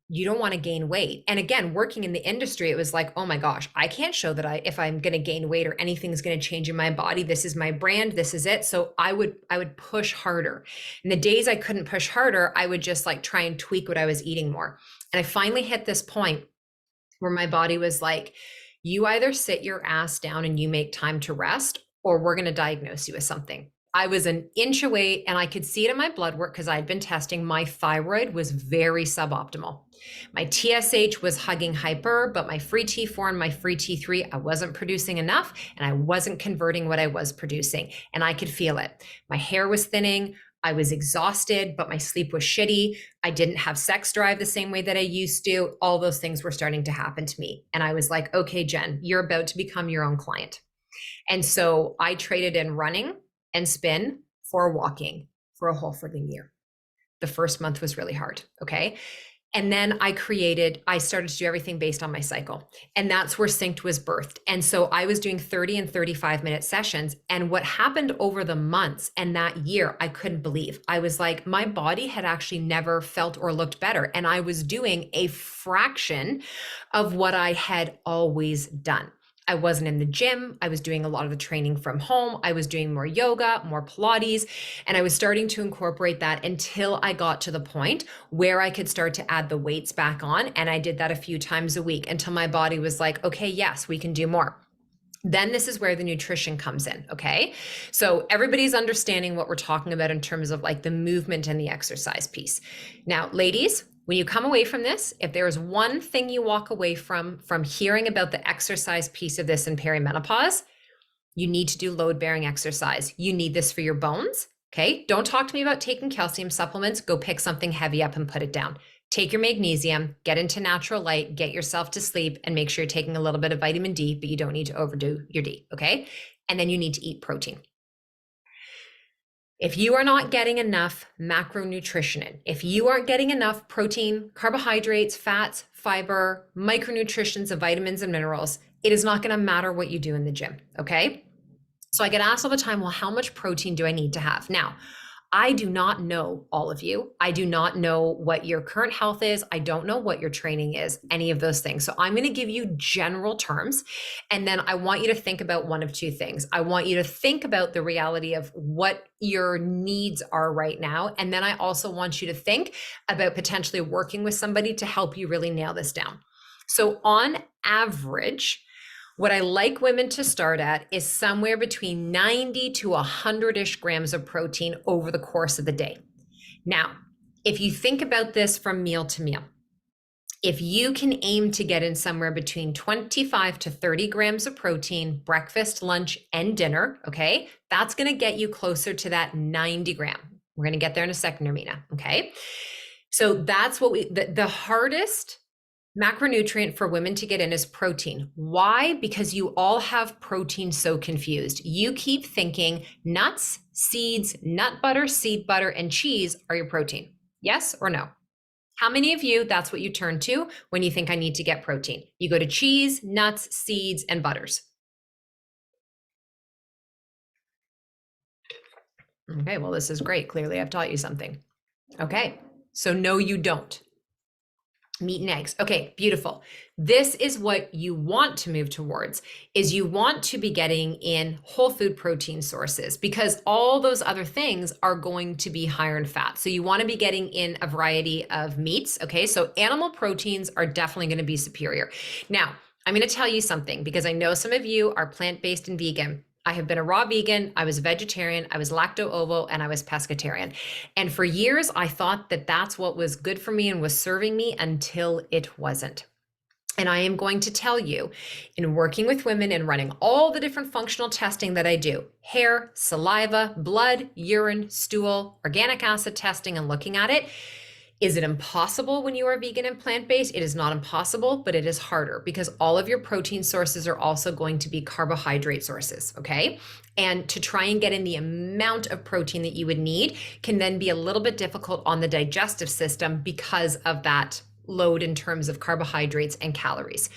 you don't want to gain weight. And again, working in the industry, it was like, oh my gosh, I can't show that if I'm going to gain weight or anything's going to change in my body. This is my brand. This is it. So I would push harder. And the days I couldn't push harder, I would just like try and tweak what I was eating more. And I finally hit this point where my body was like, you either sit your ass down and you make time to rest, or we're going to diagnose you with something. I was an inch away and I could see it in my blood work because I'd been testing. My thyroid was very suboptimal. My TSH was hugging hyper, but my free T4 and my free T3, I wasn't producing enough and I wasn't converting what I was producing. And I could feel it. My hair was thinning. I was exhausted, but my sleep was shitty. I didn't have sex drive the same way that I used to. All those things were starting to happen to me. And I was like, okay, Jen, you're about to become your own client. And so I traded in running and spin for walking for a whole frigging year. The first month was really hard. Okay. And then I started to do everything based on my cycle. And that's where Synced was birthed. And so I was doing 30 and 35-minute sessions. And what happened over the months and that year, I couldn't believe. I was like, my body had actually never felt or looked better. And I was doing a fraction of what I had always done. I wasn't in the gym. I was doing a lot of the training from home. I was doing more yoga, more Pilates, and I was starting to incorporate that until I got to the point where I could start to add the weights back on. And I did that a few times a week until my body was like, okay, yes, we can do more. Then this is where the nutrition comes in. Okay. So everybody's understanding what we're talking about in terms of like the movement and the exercise piece. Now, ladies, when you come away from this, if there is one thing you walk away from hearing about the exercise piece of this in perimenopause, you need to do load-bearing exercise. You need this for your bones. Okay. Don't talk to me about taking calcium supplements. Go pick something heavy up and put it down. Take your magnesium, get into natural light, get yourself to sleep, and make sure you're taking a little bit of vitamin D, but you don't need to overdo your D. Okay. And then you need to eat protein. If you are not getting enough macronutrition in, if you aren't getting enough protein, carbohydrates, fats, fiber, micronutrients of vitamins and minerals, it is not going to matter what you do in the gym. Okay. So I get asked all the time, well, how much protein do I need to have? Now, I do not know all of you. I do not know what your current health is. I don't know what your training is, any of those things. So I'm going to give you general terms. And then I want you to think about one of two things. I want you to think about the reality of what your needs are right now. And then I also want you to think about potentially working with somebody to help you really nail this down. So on average, what I like women to start at is somewhere between 90 to 100-ish grams of protein over the course of the day. Now, if you think about this from meal to meal, If you can aim to get in somewhere between 25 to 30 grams of protein, breakfast, lunch, and dinner, okay, that's going to get you closer to that 90 gram. We're going to get there in a second, Ermina, okay? So that's what the hardest macronutrient for women to get in is protein. Why? Because you all have protein so confused. You keep thinking nuts, seeds, nut butter, seed butter, and cheese are your protein. Yes or no? How many of you, that's what you turn to when you think I need to get protein? You go to cheese, nuts, seeds, and butters. Okay, well, this is great. Clearly, I've taught you something. Okay, so no, you don't. Meat and eggs. Okay, beautiful. This is what you want to move towards, is you want to be getting in whole food protein sources, because all those other things are going to be higher in fat. So you want to be getting in a variety of meats. Okay, so animal proteins are definitely going to be superior. Now, I'm going to tell you something, because I know some of you are plant-based and vegan. I have been a raw vegan, I was a vegetarian, I was lacto-ovo, and I was pescatarian. And for years, I thought that that's what was good for me and was serving me, until it wasn't. And I am going to tell you, in working with women and running all the different functional testing that I do, hair, saliva, blood, urine, stool, organic acid testing, and looking at it, is it impossible when you are vegan and plant-based? It is not impossible, but it is harder, because all of your protein sources are also going to be carbohydrate sources, okay? And to try and get in the amount of protein that you would need can then be a little bit difficult on the digestive system because of that load in terms of carbohydrates and calories.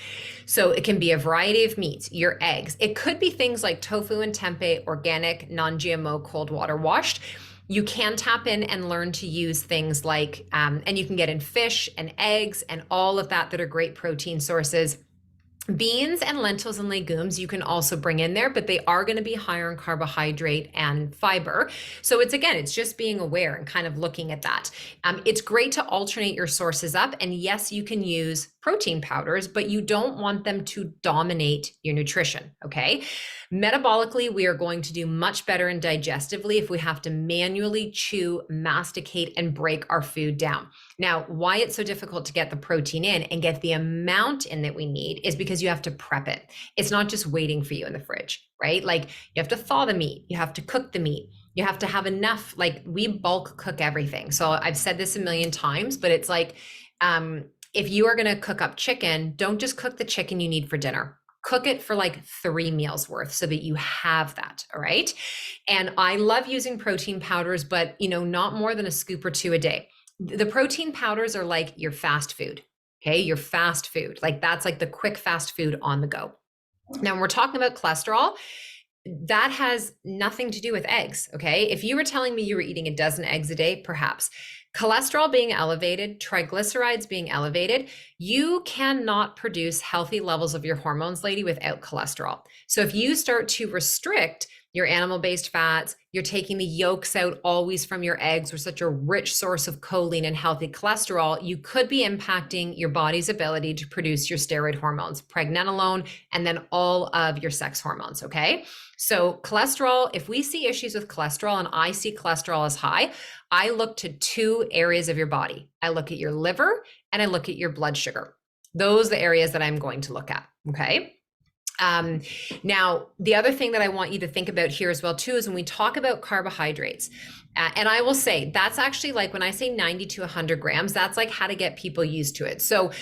So it can be a variety of meats, your eggs. It could be things like tofu and tempeh, organic, non-GMO, cold water washed. You can tap in and learn to use things like, and you can get in fish and eggs and all of that are great protein sources. Beans and lentils and legumes you can also bring in there, but they are going to be higher in carbohydrate and fiber. So it's just being aware and kind of looking at that. It's great to alternate your sources up. And yes, you can use protein powders, but you don't want them to dominate your nutrition, okay? Metabolically, we are going to do much better and digestively if we have to manually chew, masticate, and break our food down. Now, why it's so difficult to get the protein in and get the amount in that we need is because you have to prep it. It's not just waiting for you in the fridge, right? Like, you have to thaw the meat, you have to cook the meat, you have to have enough, like, we bulk cook everything. So I've said this a million times, but it's like, if you are going to cook up chicken, don't just cook the chicken you need for dinner. Cook it for like 3 meals worth so that you have that. All right. And I love using protein powders, but not more than a scoop or 2 a day. The protein powders are like your fast food. Okay. Your fast food. Like, that's like the quick fast food on the go. Now, when we're talking about cholesterol, that has nothing to do with eggs. Okay. If you were telling me you were eating a dozen eggs a day, perhaps. Cholesterol being elevated, triglycerides being elevated, you cannot produce healthy levels of your hormones, lady, without cholesterol. So if you start to restrict your animal-based fats, you're taking the yolks out always from your eggs, which are such a rich source of choline and healthy cholesterol, you could be impacting your body's ability to produce your steroid hormones, pregnenolone, and then all of your sex hormones, okay? So cholesterol, if we see issues with cholesterol and I see cholesterol as high, I look to 2 areas of your body. I look at your liver and I look at your blood sugar. Those are the areas that I'm going to look at, okay? Now, the other thing that I want you to think about here as well too is when we talk about carbohydrates, and I will say that's actually, like, when I say 90 to 100 grams, that's like how to get people used to it. So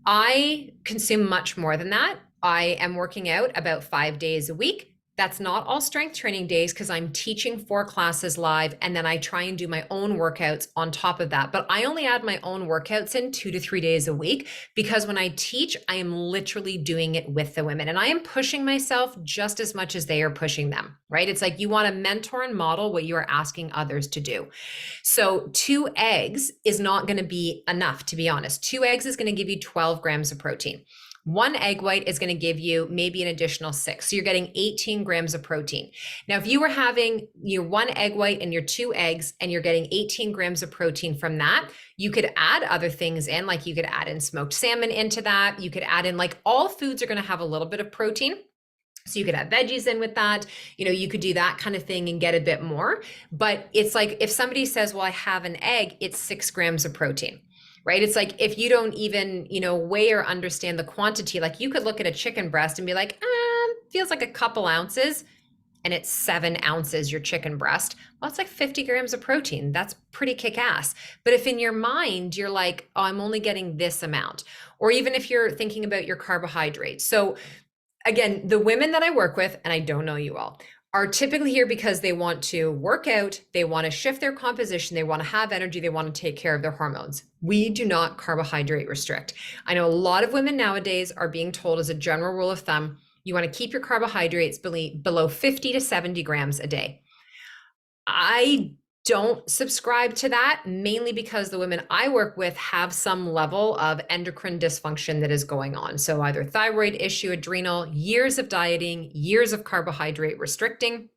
I consume much more than that. I am working out about 5 days a week. That's not all strength training days, because I'm teaching 4 classes live, and then I try and do my own workouts on top of that. But I only add my own workouts in 2 to 3 days a week, because when I teach, I am literally doing it with the women, and I am pushing myself just as much as they are pushing them, right? It's like you want to mentor and model what you are asking others to do. So 2 eggs is not going to be enough, to be honest. 2 eggs is going to give you 12 grams of protein. 1 egg white is going to give you maybe an additional 6. So you're getting 18 grams of protein. Now, if you were having your 1 egg white and your 2 eggs and you're getting 18 grams of protein from that, you could add other things in, like you could add in smoked salmon into that. You could add in, like, all foods are going to have a little bit of protein. So you could have veggies in with that. You could do that kind of thing and get a bit more. But it's like, if somebody says, well, I have an egg, it's 6 grams of protein. right? It's like if you don't even, weigh or understand the quantity, like you could look at a chicken breast and be like, feels like a couple ounces, and it's 7 ounces, your chicken breast. Well, it's like 50 grams of protein. That's pretty kick ass. But if in your mind, you're like, oh, I'm only getting this amount, or even if you're thinking about your carbohydrates. So again, the women that I work with, and I don't know you all, are typically here because they want to work out, they want to shift their composition, they want to have energy, they want to take care of their hormones. We do not carbohydrate restrict. I know a lot of women nowadays are being told, as a general rule of thumb, you want to keep your carbohydrates below 50 to 70 grams a day. I don't subscribe to that, mainly because the women I work with have some level of endocrine dysfunction that is going on. So either thyroid issue, adrenal, years of dieting, years of carbohydrate restricting.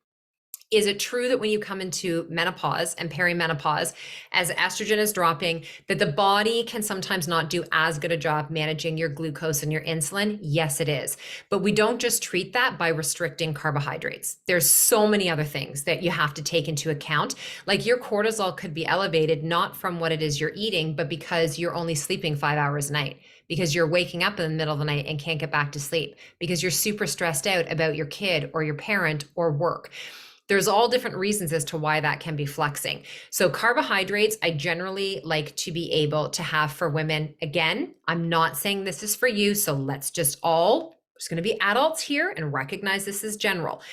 Is it true that when you come into menopause and perimenopause, as estrogen is dropping, that the body can sometimes not do as good a job managing your glucose and your insulin? Yes, it is. But we don't just treat that by restricting carbohydrates. There's so many other things that you have to take into account. Like your cortisol could be elevated, not from what it is you're eating, but because you're only sleeping 5 hours a night, because you're waking up in the middle of the night and can't get back to sleep, because you're super stressed out about your kid or your parent or work. There's all different reasons as to why that can be flexing. So carbohydrates, I generally like to be able to have for women. Again, I'm not saying this is for you, so let's just going to be adults here and recognize this is general.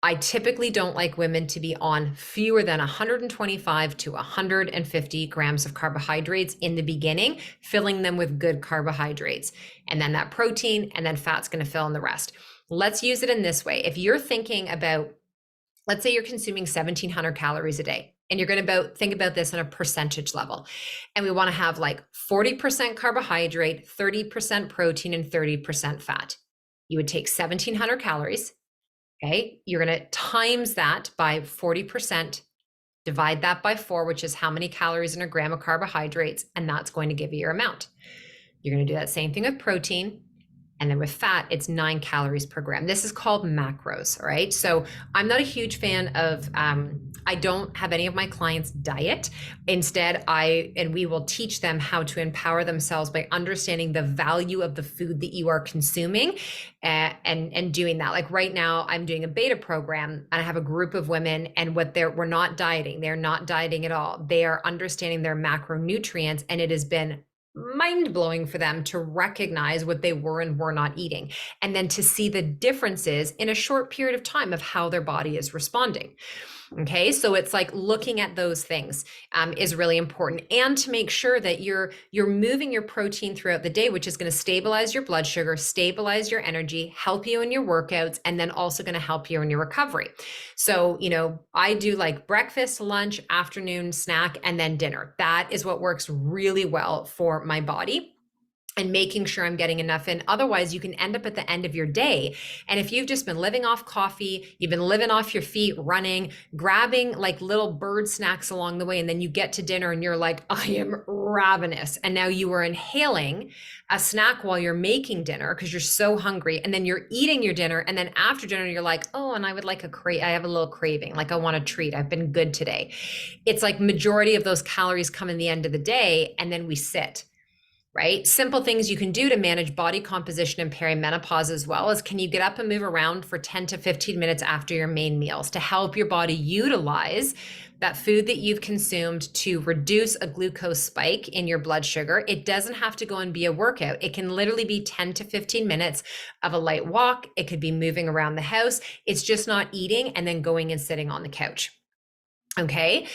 I typically don't like women to be on fewer than 125 to 150 grams of carbohydrates in the beginning, filling them with good carbohydrates. And then that protein and then fat's going to fill in the rest. Let's use it in this way. If you're thinking about, let's say you're consuming 1,700 calories a day, and you're going to think about this on a percentage level. And we want to have like 40% carbohydrate, 30% protein, and 30% fat. You would take 1,700 calories. Okay. You're going to times that by 40%, divide that by 4, which is how many calories in a gram of carbohydrates. And that's going to give you your amount. You're going to do that same thing with protein. And then with fat, it's 9 calories per gram. This is called macros, all right? So I'm not a huge fan of, I don't have any of my clients diet. Instead, we will teach them how to empower themselves by understanding the value of the food that you are consuming and doing that. Like right now, I'm doing a beta program and I have a group of women, and we're not dieting. They're not dieting at all. They are understanding their macronutrients, and it has been mind-blowing for them to recognize what they were and were not eating, and then to see the differences in a short period of time of how their body is responding. Okay, so it's like looking at those things is really important, and to make sure that you're moving your protein throughout the day, which is going to stabilize your blood sugar, stabilize your energy, help you in your workouts, and then also going to help you in your recovery. So, I do like breakfast, lunch, afternoon, snack, and then dinner. That is what works really well for my body, and making sure I'm getting enough in. Otherwise, you can end up at the end of your day. And if you've just been living off coffee, you've been living off your feet, running, grabbing like little bird snacks along the way, and then you get to dinner and you're like, I am ravenous. And now you are inhaling a snack while you're making dinner because you're so hungry. And then you're eating your dinner. And then after dinner, you're like, oh, and I would like I have a little craving. Like I want a treat. I've been good today. It's like majority of those calories come in the end of the day. And then we sit. Right? Simple things you can do to manage body composition and perimenopause as well is, can you get up and move around for 10 to 15 minutes after your main meals to help your body utilize that food that you've consumed to reduce a glucose spike in your blood sugar? It doesn't have to go and be a workout. It can literally be 10 to 15 minutes of a light walk. It could be moving around the house. It's just not eating and then going and sitting on the couch. Okay.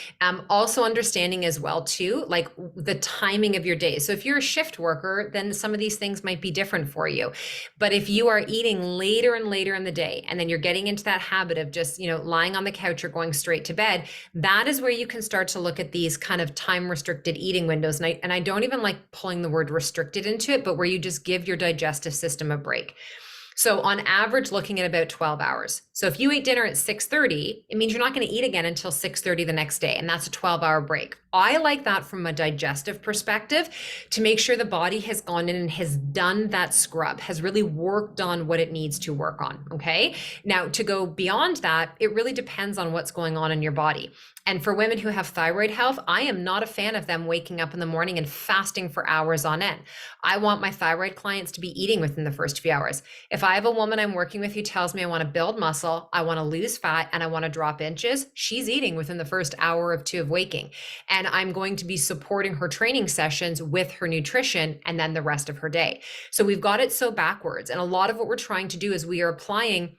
Also understanding as well too, like the timing of your day. So if you're a shift worker, then some of these things might be different for you. But if you are eating later and later in the day, and then you're getting into that habit of just, lying on the couch or going straight to bed, that is where you can start to look at these kind of time restricted eating windows. And I don't even like pulling the word restricted into it, but where you just give your digestive system a break. So on average, looking at about 12 hours. So if you ate dinner at 6:30, it means you're not going to eat again until 6:30 the next day. And that's a 12-hour break. I like that from a digestive perspective to make sure the body has gone in and has done that scrub, has really worked on what it needs to work on. Okay. Now, to go beyond that, it really depends on what's going on in your body. And for women who have thyroid health, I am not a fan of them waking up in the morning and fasting for hours on end. I want my thyroid clients to be eating within the first few hours. If I have a woman I'm working with who tells me I want to build muscle, I want to lose fat, and I want to drop inches, she's eating within the first hour or two of waking. And I'm going to be supporting her training sessions with her nutrition and then the rest of her day. So we've got it so backwards. And a lot of what we're trying to do is we are applying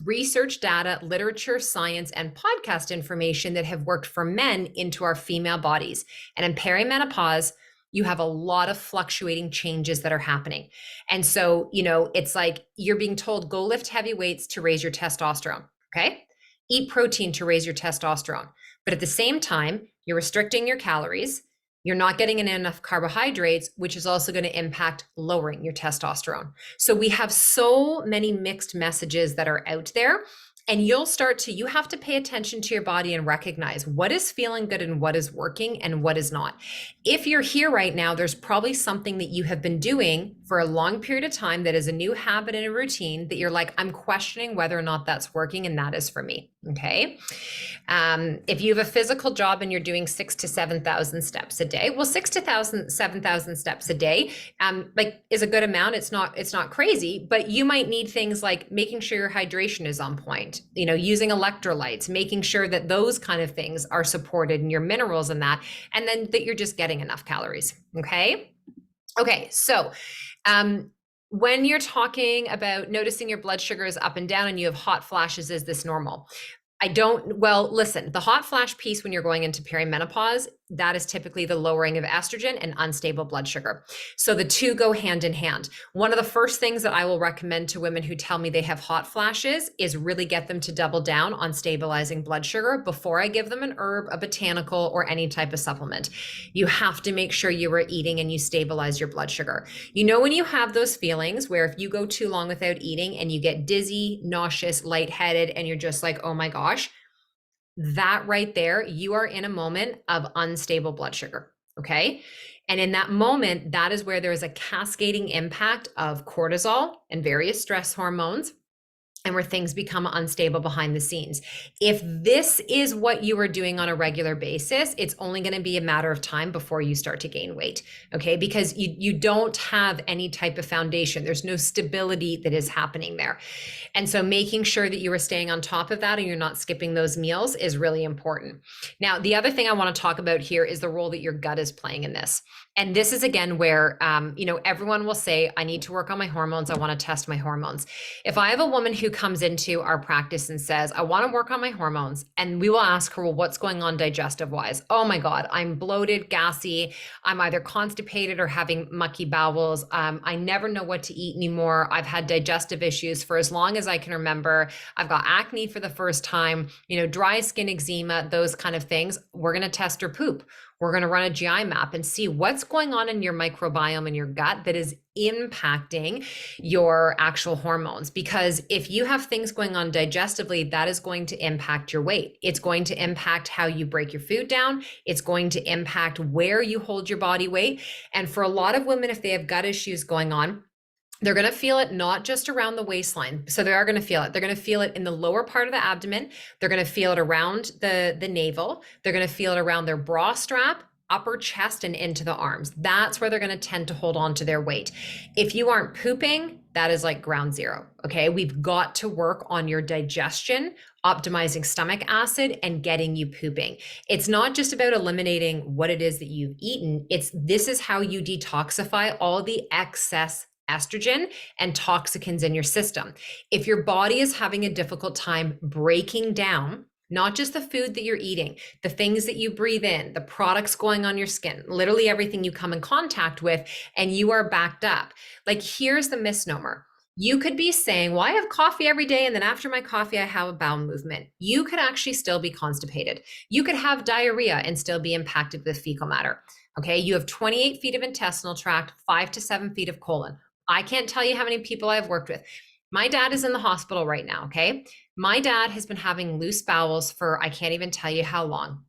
research data, literature, science, and podcast information that have worked for men into our female bodies. And in perimenopause, you have a lot of fluctuating changes that are happening. And so, it's like you're being told, go lift heavy weights to raise your testosterone. Okay. Eat protein to raise your testosterone. But at the same time, you're restricting your calories. You're not getting in enough carbohydrates, which is also going to impact lowering your testosterone. So we have so many mixed messages that are out there. And you have to pay attention to your body and recognize what is feeling good and what is working and what is not. If you're here right now, there's probably something that you have been doing for a long period of time that is a new habit and a routine that you're like, I'm questioning whether or not that's working, and that is for me. Okay. If you have a physical job and you're doing 6,000 to 7,000 steps a day, well, 6,000 to 7,000 steps a day, is a good amount. It's not crazy, but you might need things like making sure your hydration is on point, using electrolytes, making sure that those kind of things are supported and your minerals and that, and then that you're just getting enough calories. Okay. Okay. So, when you're talking about noticing your blood sugar is up and down and you have hot flashes, is this normal? Listen, the hot flash piece when you're going into perimenopause, that is typically the lowering of estrogen and unstable blood sugar. So the two go hand in hand. One of the first things that I will recommend to women who tell me they have hot flashes is really get them to double down on stabilizing blood sugar before I give them an herb, a botanical, or any type of supplement. You have to make sure you are eating and you stabilize your blood sugar. When you have those feelings where if you go too long without eating and you get dizzy, nauseous, lightheaded, and you're just like, oh my gosh, that right there, you are in a moment of unstable blood sugar. Okay. And in that moment, that is where there is a cascading impact of cortisol and various stress hormones, and where things become unstable behind the scenes. If this is what you are doing on a regular basis, it's only going to be a matter of time before you start to gain weight. Okay. Because you don't have any type of foundation. There's no stability that is happening there. And so making sure that you are staying on top of that and you're not skipping those meals is really important. Now, the other thing I want to talk about here is the role that your gut is playing in this. And this is again where, everyone will say, I need to work on my hormones. I want to test my hormones. If I have a woman who comes into our practice and says, I want to work on my hormones, and we will ask her, well, what's going on digestive wise? Oh my God, I'm bloated, gassy. I'm either constipated or having mucky bowels. I never know what to eat anymore. I've had digestive issues for as long as I can remember. I've got acne for the first time, dry skin, eczema, those kind of things. We're going to test her poop. We're going to run a GI map and see what's going on in your microbiome in your gut that is impacting your actual hormones. Because if you have things going on digestively, that is going to impact your weight. It's going to impact how you break your food down. It's going to impact where you hold your body weight. And for a lot of women, if they have gut issues going on, they're going to feel it not just around the waistline. So they are going to feel it. They're going to feel it in the lower part of the abdomen. They're going to feel it around the navel. They're going to feel it around their bra strap, upper chest, and into the arms. That's where they're going to tend to hold on to their weight. If you aren't pooping, that is like ground zero. Okay. We've got to work on your digestion, optimizing stomach acid, and getting you pooping. It's not just about eliminating what it is that you've eaten. This is how you detoxify all the excess estrogen and toxicants in your system. If your body is having a difficult time breaking down, not just the food that you're eating, the things that you breathe in, the products going on your skin, literally everything you come in contact with, and you are backed up. Like, here's the misnomer. You could be saying, well, I have coffee every day, and then after my coffee, I have a bowel movement. You could actually still be constipated. You could have diarrhea and still be impacted with fecal matter. Okay, you have 28 feet of intestinal tract, 5 to 7 feet of colon. I can't tell you how many people I've worked with. My dad is in the hospital right now. Okay. My dad has been having loose bowels for, I can't even tell you how long.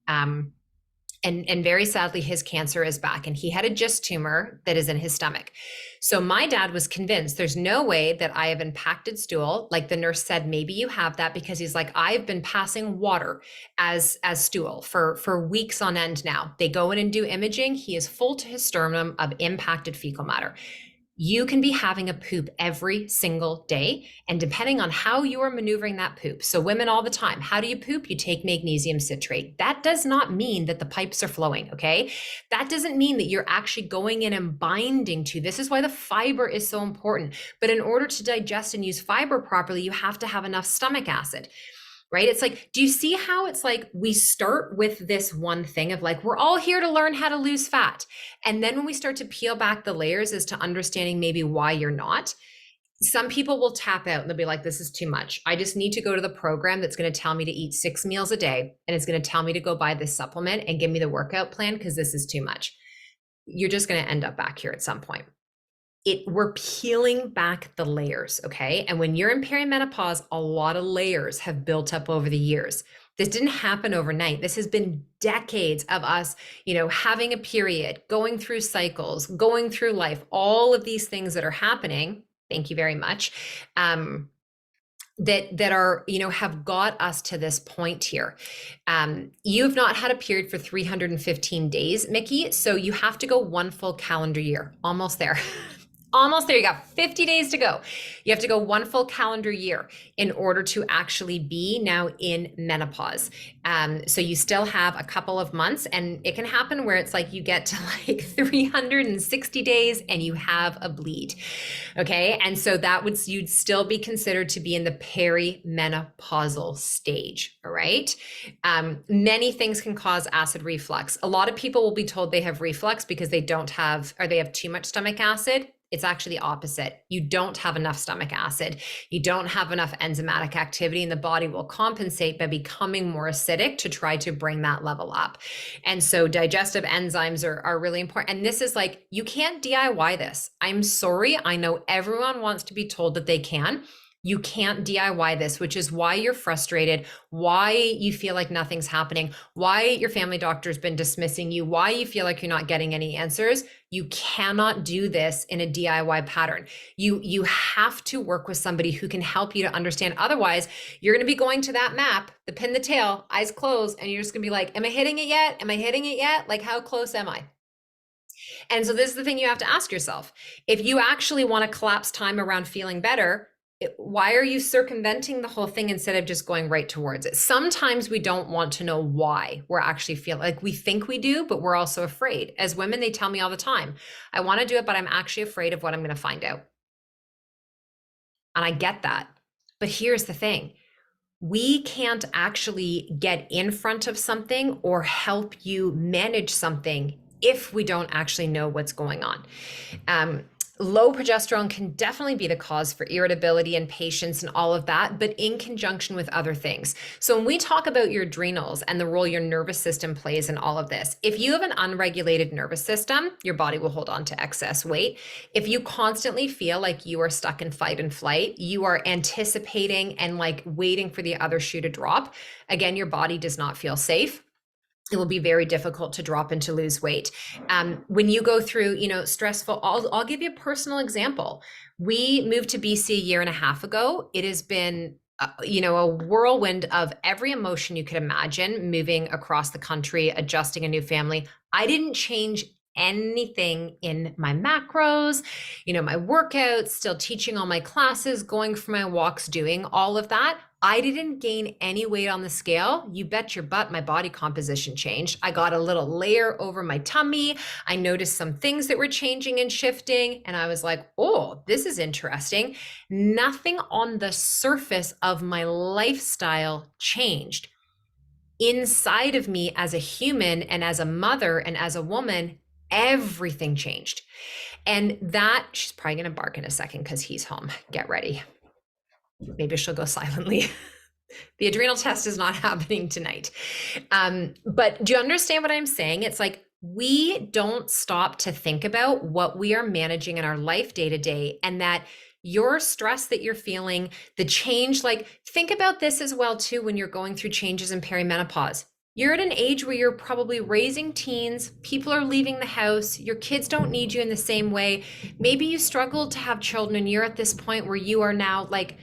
And very sadly, his cancer is back, and he had a GIST tumor that is in his stomach. So my dad was convinced there's no way that I have impacted stool. Like the nurse said, maybe you have that, because he's like, I've been passing water as stool for weeks on end now. They go in and do imaging. He is full to his sternum of impacted fecal matter. You can be having a poop every single day. And depending on how you are maneuvering that poop, so women all the time, how do you poop? You take magnesium citrate. That does not mean that the pipes are flowing, okay? That doesn't mean that you're actually going in and binding to. This is why the fiber is so important. But in order to digest and use fiber properly, you have to have enough stomach acid. Right? It's like, do you see how it's like we start with this one thing of like, we're all here to learn how to lose fat. And then when we start to peel back the layers as to understanding maybe why you're not, some people will tap out and they'll be like, this is too much. I just need to go to the program that's going to tell me to eat 6 meals a day. And it's going to tell me to go buy this supplement and give me the workout plan because this is too much. You're just going to end up back here at some point. We're peeling back the layers, okay? And when you're in perimenopause, a lot of layers have built up over the years. This didn't happen overnight. This has been decades of us, having a period, going through cycles, going through life, all of these things that are happening. Thank you very much. That are, have got us to this point here. You have not had a period for 315 days, Mickey. So you have to go one full calendar year. Almost there. Almost there. You got 50 days to go. You have to go one full calendar year in order to actually be now in menopause. So you still have a couple of months, and it can happen where it's like you get to like 360 days and you have a bleed. Okay. And so you'd still be considered to be in the perimenopausal stage. All right. Many things can cause acid reflux. A lot of people will be told they have reflux because they have too much stomach acid. It's actually the opposite. You don't have enough stomach acid. You don't have enough enzymatic activity, and the body will compensate by becoming more acidic to try to bring that level up. And so digestive enzymes are really important. And this is like, you can't DIY this. I'm sorry. I know everyone wants to be told that they can. You can't DIY this, which is why you're frustrated, why you feel like nothing's happening, why your family doctor's been dismissing you, why you feel like you're not getting any answers. You cannot do this in a DIY pattern. You have to work with somebody who can help you to understand. Otherwise, you're going to be going to that map, the pin the tail, eyes closed, and you're just going to be like, am I hitting it yet? Am I hitting it yet? Like, how close am I? And so this is the thing you have to ask yourself. If you actually want to collapse time around feeling better, why are you circumventing the whole thing instead of just going right towards it? Sometimes we don't want to know why we're actually feeling like we think we do, but we're also afraid. As women, they tell me all the time, I want to do it, but I'm actually afraid of what I'm going to find out. And I get that. But here's the thing. We can't actually get in front of something or help you manage something if we don't actually know what's going on. Low progesterone can definitely be the cause for irritability and patience and all of that, but in conjunction with other things. So when we talk about your adrenals and the role your nervous system plays in all of this, if you have an unregulated nervous system, your body will hold on to excess weight. If you constantly feel like you are stuck in fight and flight, you are anticipating and like waiting for the other shoe to drop. Again, your body does not feel safe. It will be very difficult to drop and to lose weight. When you go through, stressful, I'll give you a personal example. We moved to BC a year and a half ago. It has been, a whirlwind of every emotion you could imagine, moving across the country, adjusting a new family. I didn't change anything in my macros, my workouts, still teaching all my classes, going for my walks, doing all of that. I didn't gain any weight on the scale. You bet your butt my body composition changed. I got a little layer over my tummy. I noticed some things that were changing and shifting. And I was like, oh, this is interesting. Nothing on the surface of my lifestyle changed. Inside of me as a human and as a mother and as a woman, everything changed. And that, she's probably going to bark in a second because he's home. Get ready. Maybe she'll go silently. The adrenal test is not happening tonight. But do you understand what I'm saying? It's like we don't stop to think about what we are managing in our life day to day, and that your stress that you're feeling, the change, like think about this as well too when you're going through changes in perimenopause. You're at an age where you're probably raising teens, people are leaving the house, your kids don't need you in the same way. Maybe you struggled to have children and you're at this point where you are now like,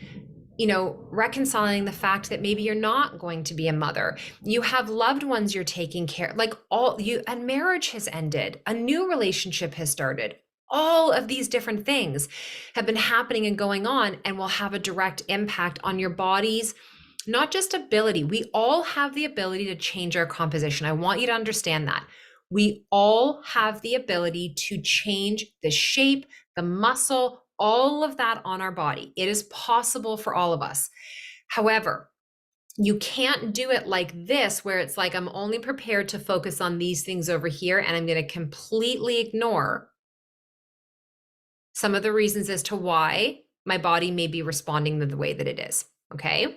reconciling the fact that maybe you're not going to be a mother. You have loved ones you're taking care, like all you, a marriage has ended, a new relationship has started. All of these different things have been happening and going on and will have a direct impact on your body's not just ability. We all have the ability to change our composition. I want you to understand that. We all have the ability to change the shape, the muscle, all of that on our body. It is possible for all of us. However, you can't do it like this, where it's like, I'm only prepared to focus on these things over here, and I'm going to completely ignore some of the reasons as to why my body may be responding the way that it is. Okay.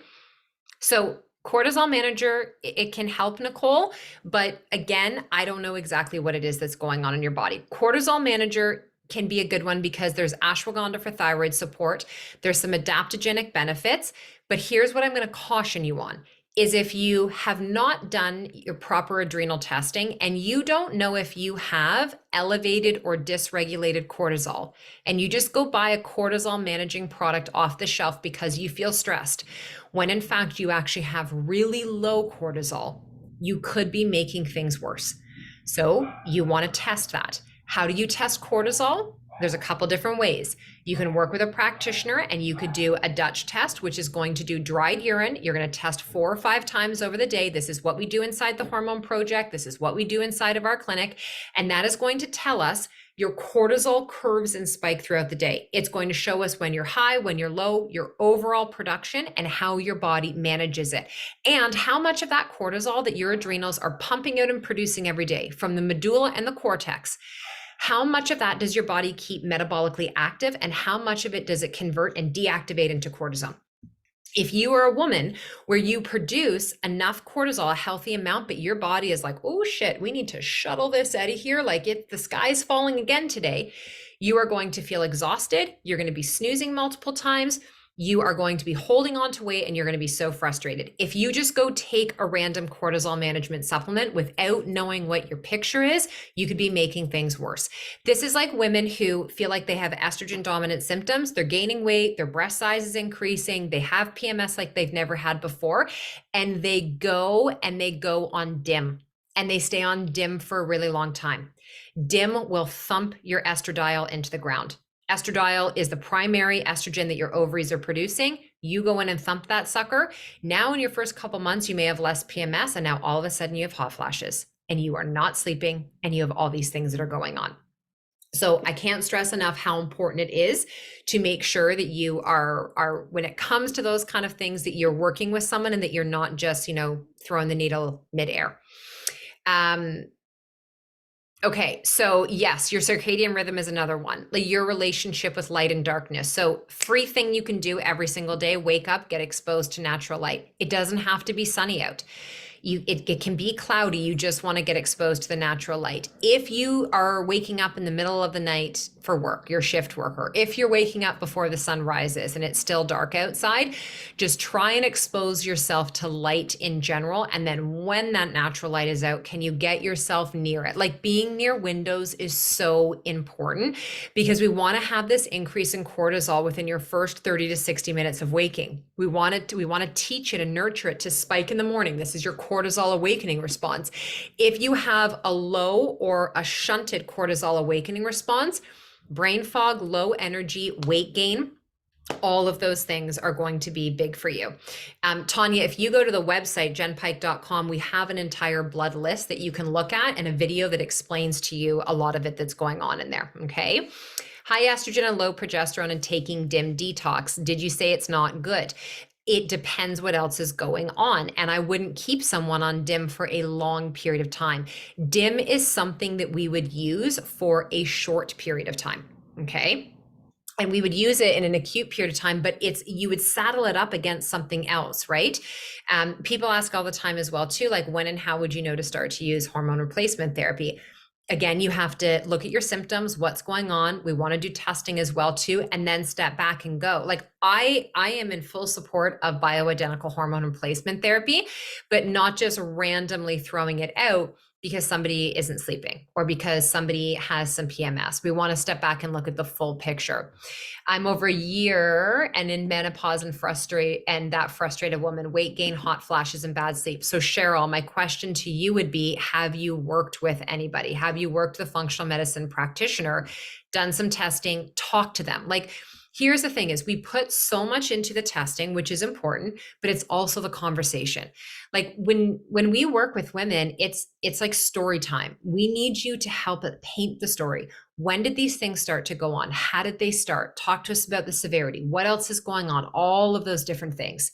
So cortisol manager, it can help, Nicole, but again, I don't know exactly what it is that's going on in your body. Cortisol manager can be a good one because there's ashwagandha for thyroid support. There's some adaptogenic benefits, but here's what I'm going to caution you on is if you have not done your proper adrenal testing and you don't know if you have elevated or dysregulated cortisol, and you just go buy a cortisol managing product off the shelf because you feel stressed, when in fact you actually have really low cortisol, you could be making things worse. So you want to test that. How do you test cortisol? There's a couple different ways. You can work with a practitioner and you could do a Dutch test, which is going to do dried urine. You're going to test 4 or 5 times over the day. This is what we do inside the Hormone Project. This is what we do inside of our clinic. And that is going to tell us your cortisol curves and spike throughout the day. It's going to show us when you're high, when you're low, your overall production, and how your body manages it. And how much of that cortisol that your adrenals are pumping out and producing every day from the medulla and the cortex, how much of that does your body keep metabolically active, and how much of it does it convert and deactivate into cortisol? If you are a woman where you produce enough cortisol, a healthy amount, but your body is like, oh shit, we need to shuttle this out of here, like the sky's falling again today, you are going to feel exhausted. You're going to be snoozing multiple times. You are going to be holding on to weight and you're going to be so frustrated. If you just go take a random cortisol management supplement without knowing what your picture is, you could be making things worse. This is like women who feel like they have estrogen dominant symptoms. They're gaining weight, their breast size is increasing, they have PMS like they've never had before, and they go on DIM, and they stay on DIM for a really long time. DIM will thump your estradiol into the ground. Estradiol is the primary estrogen that your ovaries are producing. You go in and thump that sucker. Now in your first couple months, you may have less PMS, and now all of a sudden you have hot flashes and you are not sleeping and you have all these things that are going on. So I can't stress enough how important it is to make sure that you are when it comes to those kind of things, that you're working with someone and that you're not just, throwing the needle midair. Okay, so yes, your circadian rhythm is another one, like your relationship with light and darkness. So free thing you can do every single day, wake up, get exposed to natural light. It doesn't have to be sunny out. It can be cloudy. You just want to get exposed to the natural light. If you are waking up in the middle of the night for work, you're a shift worker, if you're waking up before the sun rises and it's still dark outside, just try and expose yourself to light in general. And then when that natural light is out, can you get yourself near it? Like being near windows is so important because we want to have this increase in cortisol within your first 30 to 60 minutes of waking. We want to teach it and nurture it to spike in the morning. This is your cortisol awakening response. If you have a low or a shunted cortisol awakening response, brain fog, low energy, weight gain, all of those things are going to be big for you. Tanya, if you go to the website, jennpike.com, we have an entire blood list that you can look at and a video that explains to you a lot of it that's going on in there. Okay. High estrogen and low progesterone and taking DIM detox. Did you say it's not good? It depends what else is going on. And I wouldn't keep someone on DIM for a long period of time. DIM is something that we would use for a short period of time. Okay. And we would use it in an acute period of time, but you would saddle it up against something else, right? People ask all the time as well too, like when and how would you know to start to use hormone replacement therapy? again, you have to look at your symptoms, what's going on. We want to do testing as well too, and then step back and go. Like I am in full support of bioidentical hormone replacement therapy, but not just randomly throwing it out because somebody isn't sleeping or because somebody has some PMS. We want to step back and look at the full picture. I'm over a year and in menopause and that frustrated woman, weight gain, hot flashes, and bad sleep. So Cheryl, my question to you would be, have you worked with anybody? Have you worked with a functional medicine practitioner, done some testing, talk to them? Like, here's the thing is we put so much into the testing, which is important, but it's also the conversation. Like when we work with women, it's like story time. We need you to help it paint the story. When did these things start to go on? How did they start? Talk to us about the severity. What else is going on? All of those different things.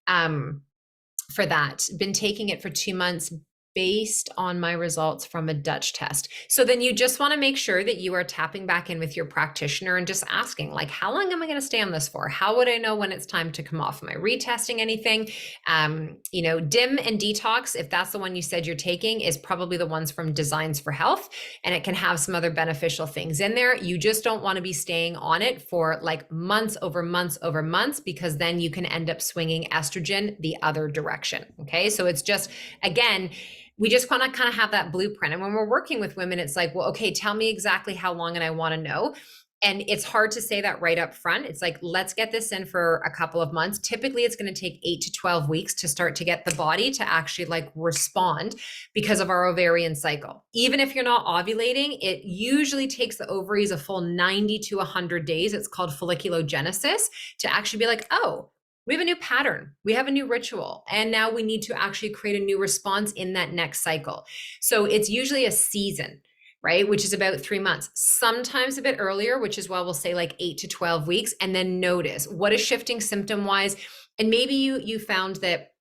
For that, been taking it for 2 months based on my results from a Dutch test. So then you just want to make sure that you are tapping back in with your practitioner and just asking, like, how long am I going to stay on this for? How would I know when it's time to come off? Am I retesting anything? DIM and detox, if that's the one you said you're taking, is probably the ones from Designs for Health, and it can have some other beneficial things in there. You just don't want to be staying on it for like months over months over months, because then you can end up swinging estrogen the other direction. Okay. So it's just, again, we just want to kind of have that blueprint. And when we're working with women, it's like, well, okay, tell me exactly how long, and I want to know. And it's hard to say that right up front. It's like, let's get this in for a couple of months. Typically, it's going to take 8 to 12 weeks to start to get the body to actually like respond because of our ovarian cycle. Even if you're not ovulating, it usually takes the ovaries a full 90 to 100 days. It's called folliculogenesis to actually be like, oh, we have a new pattern, we have a new ritual, and now we need to actually create a new response in that next cycle. So it's usually a season, right? Which is about 3 months, sometimes a bit earlier, which is why we'll say like 8 to 12 weeks, and then notice what is shifting symptom wise. And maybe you found that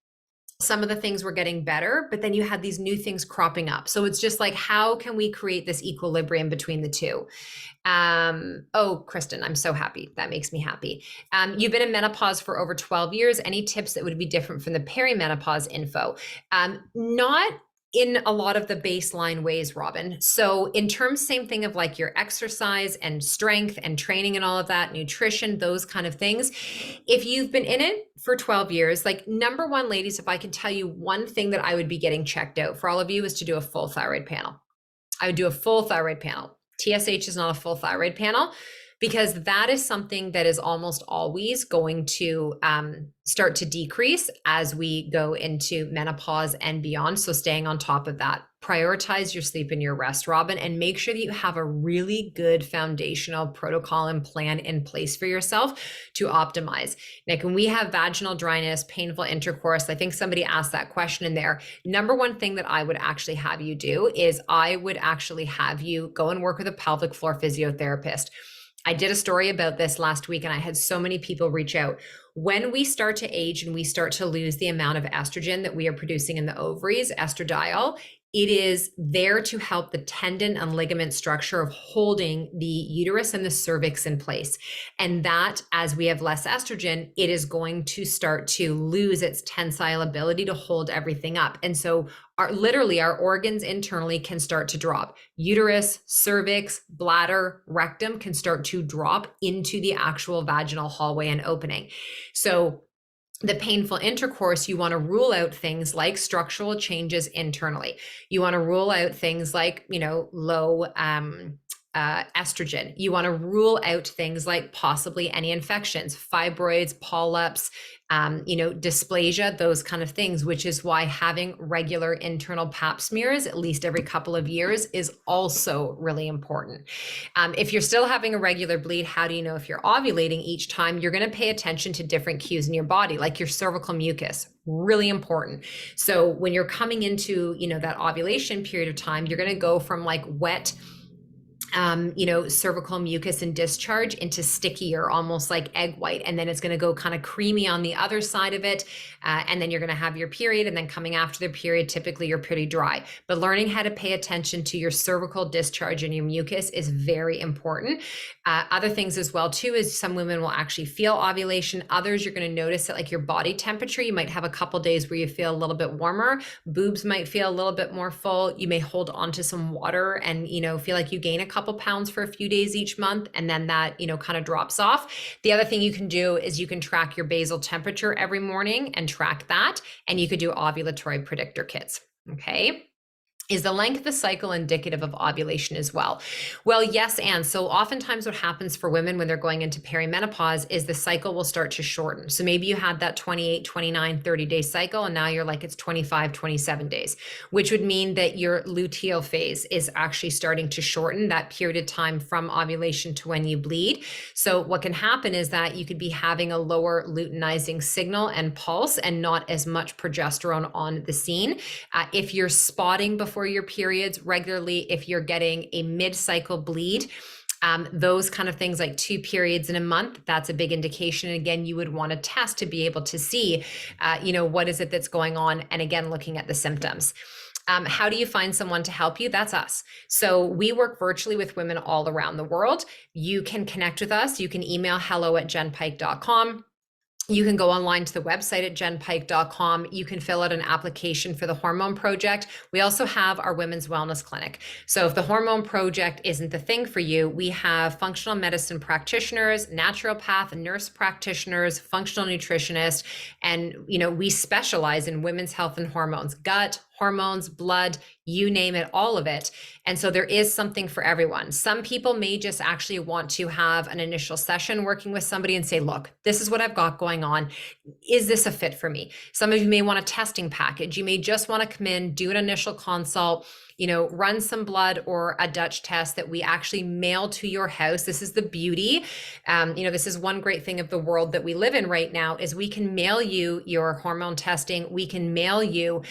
some of the things were getting better, but then you had these new things cropping up. So it's just like, how can we create this equilibrium between the two? Oh, Kristen, I'm so happy. That makes me happy. You've been in menopause for over 12 years. Any tips that would be different from the perimenopause info? Not in a lot of the baseline ways, Robin. So in terms, same thing of like your exercise and strength and training and all of that, nutrition, those kind of things. If you've been in it for 12 years, like number one, ladies, if I can tell you one thing that I would be getting checked out for all of you is to do a full thyroid panel. I would do a full thyroid panel. TSH is not a full thyroid panel because that is something that is almost always going to start to decrease as we go into menopause and beyond. So staying on top of that, prioritize your sleep and your rest, Robin, and make sure that you have a really good foundational protocol and plan in place for yourself to optimize. Like when we have vaginal dryness, painful intercourse, I think somebody asked that question in there. Number one thing that I would actually have you do is I would actually have you go and work with a pelvic floor physiotherapist. I did a story about this last week and I had so many people reach out. When we start to age and we start to lose the amount of estrogen that we are producing in the ovaries, estradiol, it is there to help the tendon and ligament structure of holding the uterus and the cervix in place. And that, as we have less estrogen, it is going to start to lose its tensile ability to hold everything up. And so literally our organs internally can start to drop. Uterus, cervix, bladder, rectum can start to drop into the actual vaginal hallway and opening. So the painful intercourse, you want to rule out things like structural changes internally. You want to rule out things like, low estrogen. You want to rule out things like possibly any infections, fibroids, polyps, dysplasia, those kind of things, which is why having regular internal pap smears at least every couple of years is also really important. If you're still having a regular bleed, how do you know if you're ovulating each time? You're going to pay attention to different cues in your body, like your cervical mucus, really important. So when you're coming into, that ovulation period of time, you're going to go from like wet cervical mucus and discharge into stickier, almost like egg white. And then it's going to go kind of creamy on the other side of it. And then you're going to have your period. And then coming after the period, typically you're pretty dry. But learning how to pay attention to your cervical discharge and your mucus is very important. Other things as well, too, is some women will actually feel ovulation. Others, you're going to notice that like your body temperature, you might have a couple days where you feel a little bit warmer. Boobs might feel a little bit more full. You may hold on to some water and, feel like you gain a couple pounds for a few days each month, and then that, kind of drops off. The other thing you can do is you can track your basal temperature every morning and track that, and you could do ovulatory predictor kits. Okay. Is the length of the cycle indicative of ovulation as well? Well, yes, and so oftentimes what happens for women when they're going into perimenopause is the cycle will start to shorten. So maybe you had that 28, 29, 30-day cycle, and now you're like it's 25, 27 days, which would mean that your luteal phase is actually starting to shorten, that period of time from ovulation to when you bleed. So what can happen is that you could be having a lower luteinizing signal and pulse and not as much progesterone on the scene. If you're spotting before your periods regularly, if you're getting a mid-cycle bleed, those kind of things like 2 periods in a month, that's a big indication. And again, you would want to test to be able to see, what is it that's going on? And again, looking at the symptoms. How do you find someone to help you? That's us. So we work virtually with women all around the world. You can connect with us. You can email hello@jennpike.com. You can go online to the website at jennpike.com. You can fill out an application for the Hormone Project. We also have our Women's Wellness Clinic. So if the Hormone Project isn't the thing for you, we have functional medicine practitioners, naturopath, nurse practitioners, functional nutritionists, and we specialize in women's health and hormones, gut, hormones, blood, you name it, all of it. And so there is something for everyone. Some people may just actually want to have an initial session working with somebody and say, look, this is what I've got going on. Is this a fit for me? Some of you may want a testing package. You may just want to come in, do an initial consult, run some blood or a Dutch test that we actually mail to your house. This is the beauty. This is one great thing of the world that we live in right now is we can mail you your hormone testing. We can mail you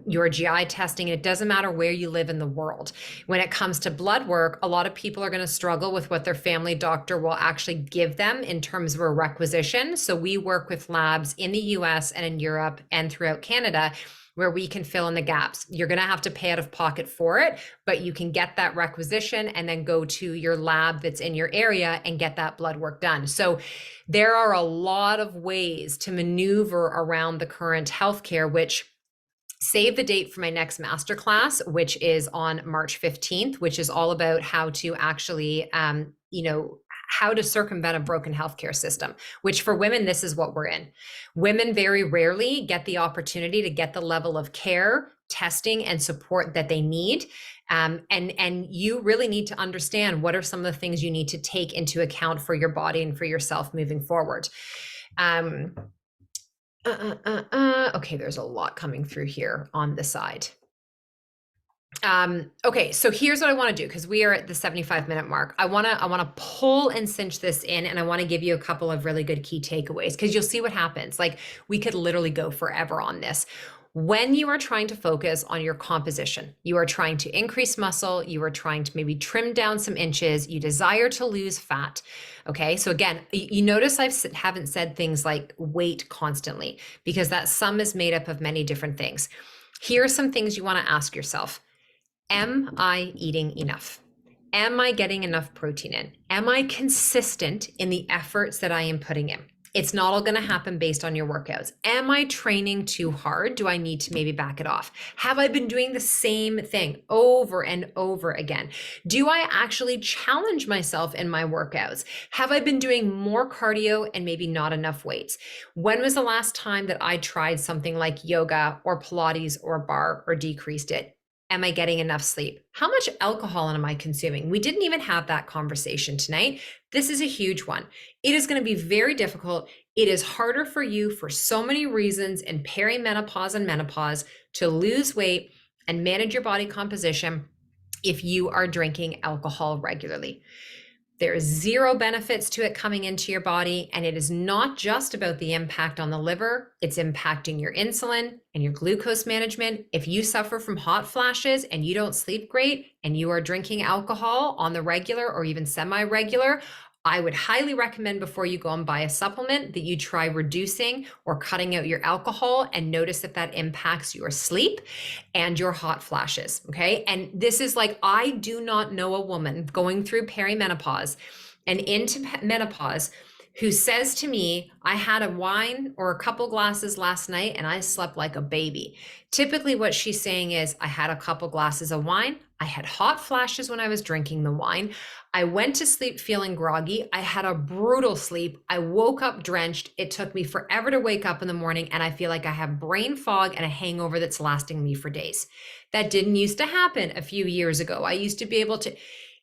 your GI testing. It doesn't matter where you live in the world. When it comes to blood work, a lot of people are going to struggle with what their family doctor will actually give them in terms of a requisition. So we work with labs in the US and in Europe and throughout Canada where we can fill in the gaps. You're going to have to pay out of pocket for it, but you can get that requisition and then go to your lab that's in your area and get that blood work done. So there are a lot of ways to maneuver around the current healthcare, which save the date for my next masterclass, which is on March 15th, which is all about how to actually, how to circumvent a broken healthcare system, which for women, this is what we're in. Women very rarely get the opportunity to get the level of care, testing, and support that they need. And you really need to understand what are some of the things you need to take into account for your body and for yourself moving forward. Okay, there's a lot coming through here on the side. Okay, so here's what I want to do because we are at the 75-minute mark. I want to pull and cinch this in, and I want to give you a couple of really good key takeaways because you'll see what happens. Like we could literally go forever on this. When you are trying to focus on your composition, you are trying to increase muscle, you are trying to maybe trim down some inches, you desire to lose fat. Okay, so again, you notice I haven't said things like weight constantly because that sum is made up of many different things. Here are some things you want to ask yourself. Am I eating enough? Am I getting enough protein in? Am I consistent in the efforts that I am putting in? It's not all going to happen based on your workouts. Am I training too hard? Do I need to maybe back it off? Have I been doing the same thing over and over again? Do I actually challenge myself in my workouts? Have I been doing more cardio and maybe not enough weights? When was the last time that I tried something like yoga or Pilates or bar or decreased it? Am I getting enough sleep? How much alcohol am I consuming? We didn't even have that conversation tonight. This is a huge one. It is going to be very difficult. It is harder for you for so many reasons in perimenopause and menopause to lose weight and manage your body composition if you are drinking alcohol regularly. There is zero benefits to it coming into your body. And it is not just about the impact on the liver, it's impacting your insulin and your glucose management. If you suffer from hot flashes and you don't sleep great and you are drinking alcohol on the regular or even semi-regular, I would highly recommend before you go and buy a supplement that you try reducing or cutting out your alcohol and notice if that impacts your sleep and your hot flashes. Okay. And this is like, I do not know a woman going through perimenopause and into menopause who says to me, I had a wine or a couple glasses last night and I slept like a baby. Typically, what she's saying is, I had a couple glasses of wine. I had hot flashes when I was drinking the wine. I went to sleep feeling groggy. I had a brutal sleep. I woke up drenched. It took me forever to wake up in the morning, and I feel like I have brain fog and a hangover that's lasting me for days. That didn't used to happen a few years ago. I used to be able to.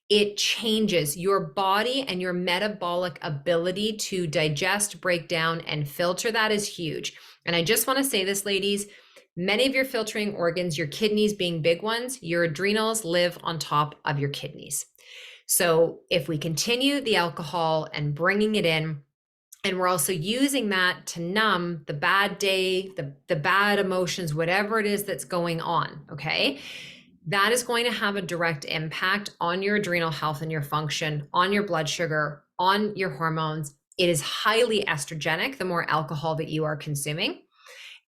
It changes your body, and your metabolic ability to digest, break down, and filter that is huge. And I just want to say this, ladies. Many of your filtering organs, your kidneys being big ones, your adrenals live on top of your kidneys. So if we continue the alcohol and bringing it in, and we're also using that to numb the bad day, the bad emotions, whatever it is that's going on, okay? That is going to have a direct impact on your adrenal health and your function, on your blood sugar, on your hormones. It is highly estrogenic, the more alcohol that you are consuming.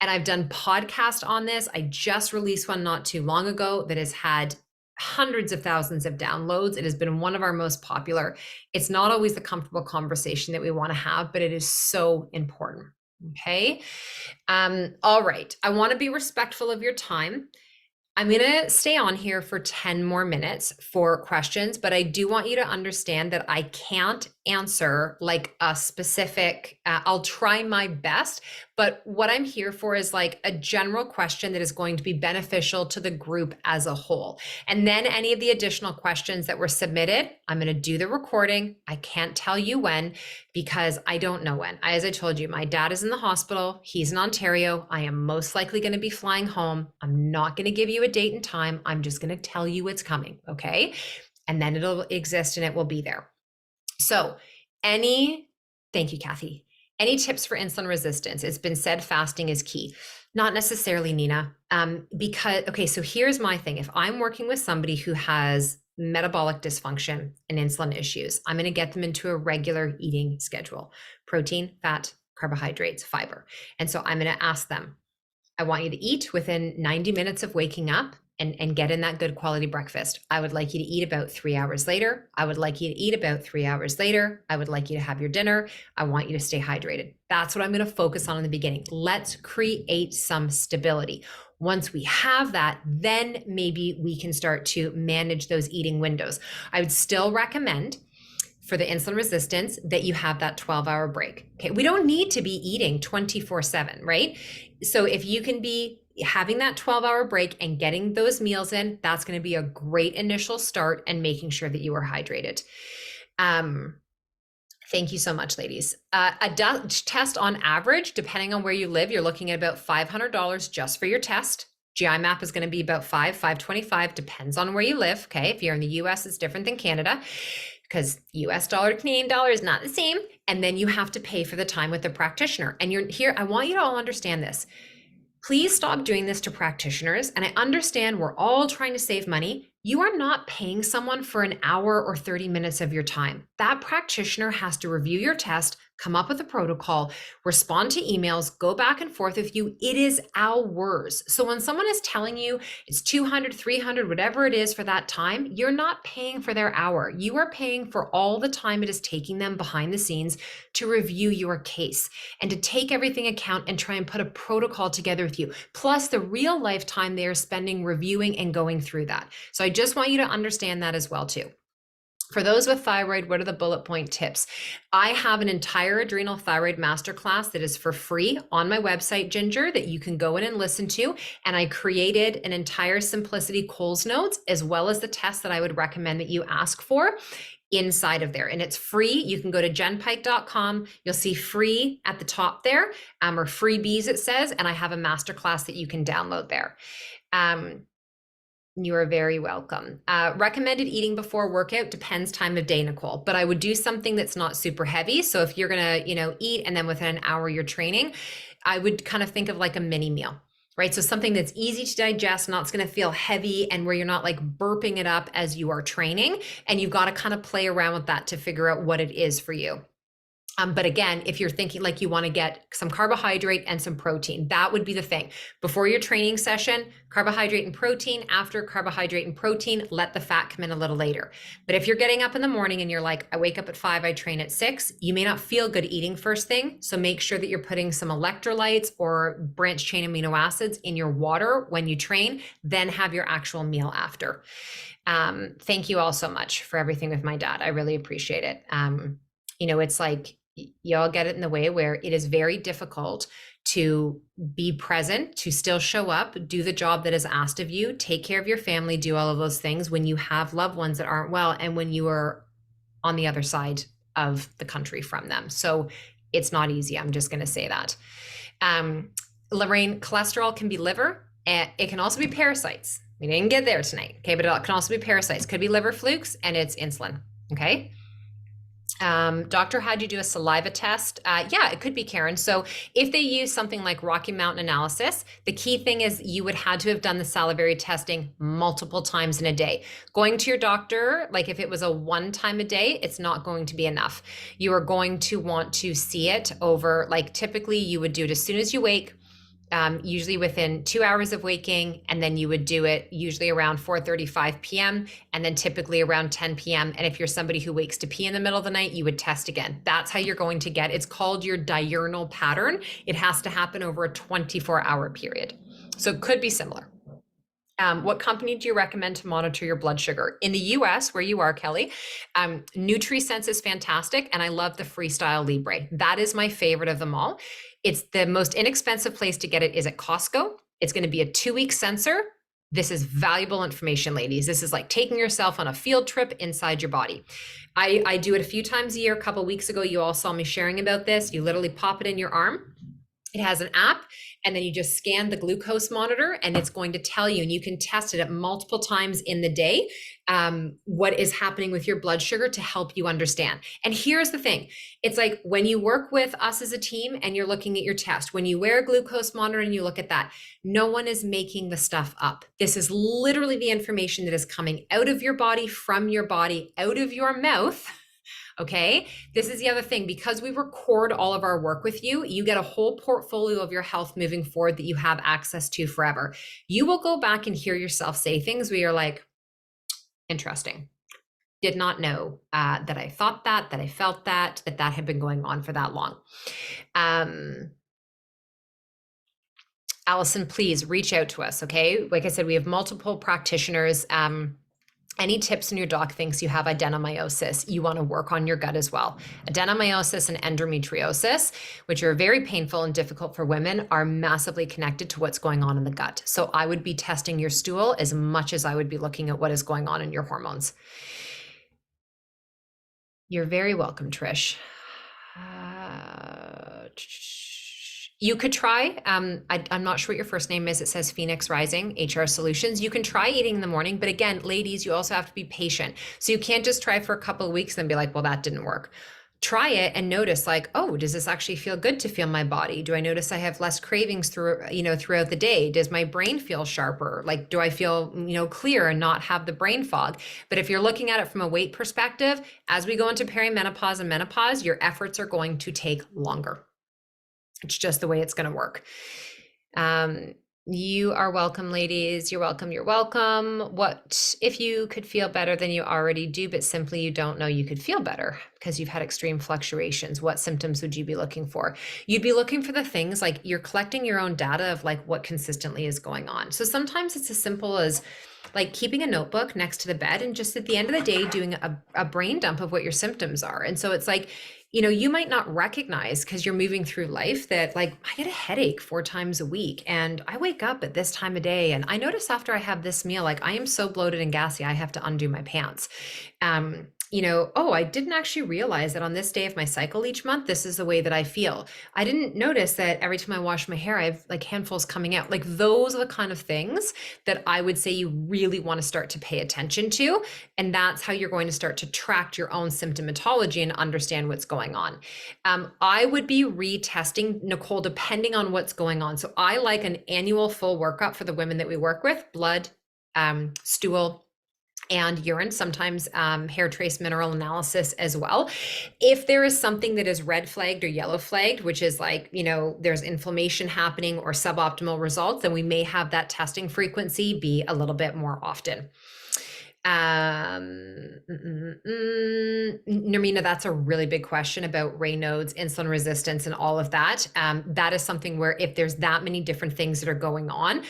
And I've done podcasts on this. I just released one not too long ago that has had hundreds of thousands of downloads. It has been one of our most popular. It's not always the comfortable conversation that we want to have, but it is so important. Okay. All right. I want to be respectful of your time. I'm going to stay on here for 10 more minutes for questions, but I do want you to understand that I can't answer like a specific, I'll try my best, but what I'm here for is like a general question that is going to be beneficial to the group as a whole. And then any of the additional questions that were submitted, I'm going to do the recording. I can't tell you when because I don't know when. As I told you, my dad is in the hospital. He's in Ontario. I am most likely going to be flying home. I'm not going to give you a date and time. I'm just going to tell you it's coming. Okay. And then it'll exist and it will be there. So thank you, Kathy. Any tips for insulin resistance? It's been said fasting is key. Not necessarily, Nina. So here's my thing. If I'm working with somebody who has metabolic dysfunction and insulin issues, I'm going to get them into a regular eating schedule: protein, fat, carbohydrates, fiber. And so I'm going to ask them, I want you to eat within 90 minutes of waking up and get in that good quality breakfast. I would like you to eat about 3 hours later. I would like you to eat about 3 hours later. I would like you to have your dinner. I want you to stay hydrated. That's what I'm going to focus on in the beginning. Let's create some stability. Once we have that, then maybe we can start to manage those eating windows. I would still recommend for the insulin resistance that you have that 12-hour break. Okay. We don't need to be eating 24/7, right? So if you can be having that 12-hour break and getting those meals in, that's going to be a great initial start and making sure that you are hydrated. Thank you so much, ladies. A test on average, depending on where you live, you're looking at about $500 just for your test. GI map is going to be about $525, depends on where you live. Okay. If you're in the US, it's different than Canada, because US dollar to Canadian dollar is not the same. And then you have to pay for the time with the practitioner. And you're here, I want you to all understand this. Please stop doing this to practitioners. And I understand we're all trying to save money. You are not paying someone for an hour or 30 minutes of your time. That practitioner has to review your test, come up with a protocol, respond to emails, go back and forth with you. It is hours. So when someone is telling you it's 200, 300, whatever it is for that time, you're not paying for their hour. You are paying for all the time it is taking them behind the scenes to review your case and to take everything account and try and put a protocol together with you, plus the real lifetime they are spending reviewing and going through that. So I just want you to understand that as well too. For those with thyroid, what are the bullet point tips? I have an entire adrenal thyroid masterclass that is for free on my website, Ginger, that you can go in and listen to. And I created an entire Simplicity Coles notes, as well as the test that I would recommend that you ask for inside of there. And it's free. You can go to jennpike.com. You'll see free at the top there, or freebies it says. And I have a masterclass that you can download there. You are very welcome. Recommended eating before workout depends time of day, Nicole, but I would do something that's not super heavy. So if you're gonna, eat and then within an hour you're training, I would kind of think of like a mini meal, right? So something that's easy to digest, not going to feel heavy, and where you're not like burping it up as you are training. And you've got to kind of play around with that to figure out what it is for you. But again, if you're thinking like you want to get some carbohydrate and some protein, that would be the thing. Before your training session, carbohydrate and protein. After carbohydrate and protein, let the fat come in a little later. But if you're getting up in the morning and you're like, I wake up at 5, I train at 6, you may not feel good eating first thing. So make sure that you're putting some electrolytes or branched chain amino acids in your water when you train, then have your actual meal after. Thank you all so much for everything with my dad. I really appreciate it. It's like, y'all get it in the way where it is very difficult to be present, to still show up, do the job that is asked of you, take care of your family, do all of those things when you have loved ones that aren't well and when you are on the other side of the country from them. So it's not easy. I'm just going to say that. Lorraine, cholesterol can be liver, and it can also be parasites. We didn't get there tonight. Okay. But it can also be parasites. Could be liver flukes, and it's insulin. Okay. Doctor had you do a saliva test. Yeah, it could be, Karen. So if they use something like Rocky Mountain analysis, the key thing is you would have to have done the salivary testing multiple times in a day. Going to your doctor, like if it was a one time a day, it's not going to be enough. You are going to want to see it over, like typically you would do it as soon as you wake. Usually within 2 hours of waking, and then you would do it usually around 4:35 p.m. and then typically around 10 p.m. And if you're somebody who wakes to pee in the middle of the night, you would test again. That's how you're going to get, it's called your diurnal pattern. It has to happen over a 24-hour period. So it could be similar. What company do you recommend to monitor your blood sugar? In the US, where you are, Kelly, NutriSense is fantastic, and I love the Freestyle Libre. That is my favorite of them all. It's the most inexpensive place to get it is at Costco. It's going to be a 2-week sensor. This is valuable information, ladies. This is like taking yourself on a field trip inside your body. I do it a few times a year. A couple of weeks ago, you all saw me sharing about this. You literally pop it in your arm. It has an app, and then you just scan the glucose monitor, and it's going to tell you, and you can test it at multiple times in the day, what is happening with your blood sugar to help you understand. And here's the thing. It's like when you work with us as a team and you're looking at your test, when you wear a glucose monitor and you look at that, no one is making the stuff up. This is literally the information that is coming out of your body, from your body, out of your mouth. Okay. This is the other thing, because we record all of our work with you, you get a whole portfolio of your health moving forward that you have access to forever. You will go back and hear yourself say things where you're like, interesting. Did not know that I thought that I felt that had been going on for that long. Allison, please reach out to us. Okay. Like I said, we have multiple practitioners. Any tips when your doc thinks you have adenomyosis, you want to work on your gut as well. Adenomyosis and endometriosis, which are very painful and difficult for women, are massively connected to what's going on in the gut. So I would be testing your stool as much as I would be looking at what is going on in your hormones. You're very welcome, Trish. You could try, I'm not sure what your first name is. It says Phoenix Rising, HR Solutions. You can try eating in the morning, but again, ladies, you also have to be patient. So you can't just try for a couple of weeks and be like, well, that didn't work. Try it and notice like, oh, does this actually feel good to feel my body? Do I notice I have less cravings throughout the day? Does my brain feel sharper? Like, do I feel, clear and not have the brain fog? But if you're looking at it from a weight perspective, as we go into perimenopause and menopause, your efforts are going to take longer. It's just the way it's going to work. You are welcome, ladies. You're welcome. You're welcome. What if you could feel better than you already do, but simply you don't know you could feel better because you've had extreme fluctuations? What symptoms would you be looking for? You'd be looking for the things like you're collecting your own data of like what consistently is going on. So sometimes it's as simple as like keeping a notebook next to the bed and just at the end of the day doing a brain dump of what your symptoms are. And so it's like, you might not recognize because you're moving through life that like, I get a headache 4 times a week and I wake up at this time of day. And I notice after I have this meal, like I am so bloated and gassy, I have to undo my pants. oh, I didn't actually realize that on this day of my cycle each month, this is the way that I feel. I didn't notice that every time I wash my hair, I have like handfuls coming out. Like those are the kind of things that I would say you really want to start to pay attention to. And that's how you're going to start to track your own symptomatology and understand what's going on. I would be retesting, Nicole, depending on what's going on. So I like an annual full workup for the women that we work with: blood, stool, and urine, sometimes hair trace mineral analysis as well. If there is something that is red flagged or yellow flagged, which is like, there's inflammation happening or suboptimal results, then we may have that testing frequency be a little bit more often. Nermina, that's a really big question about Raynaud's, insulin resistance, and all of that. That is something where if there's that many different things that are going on,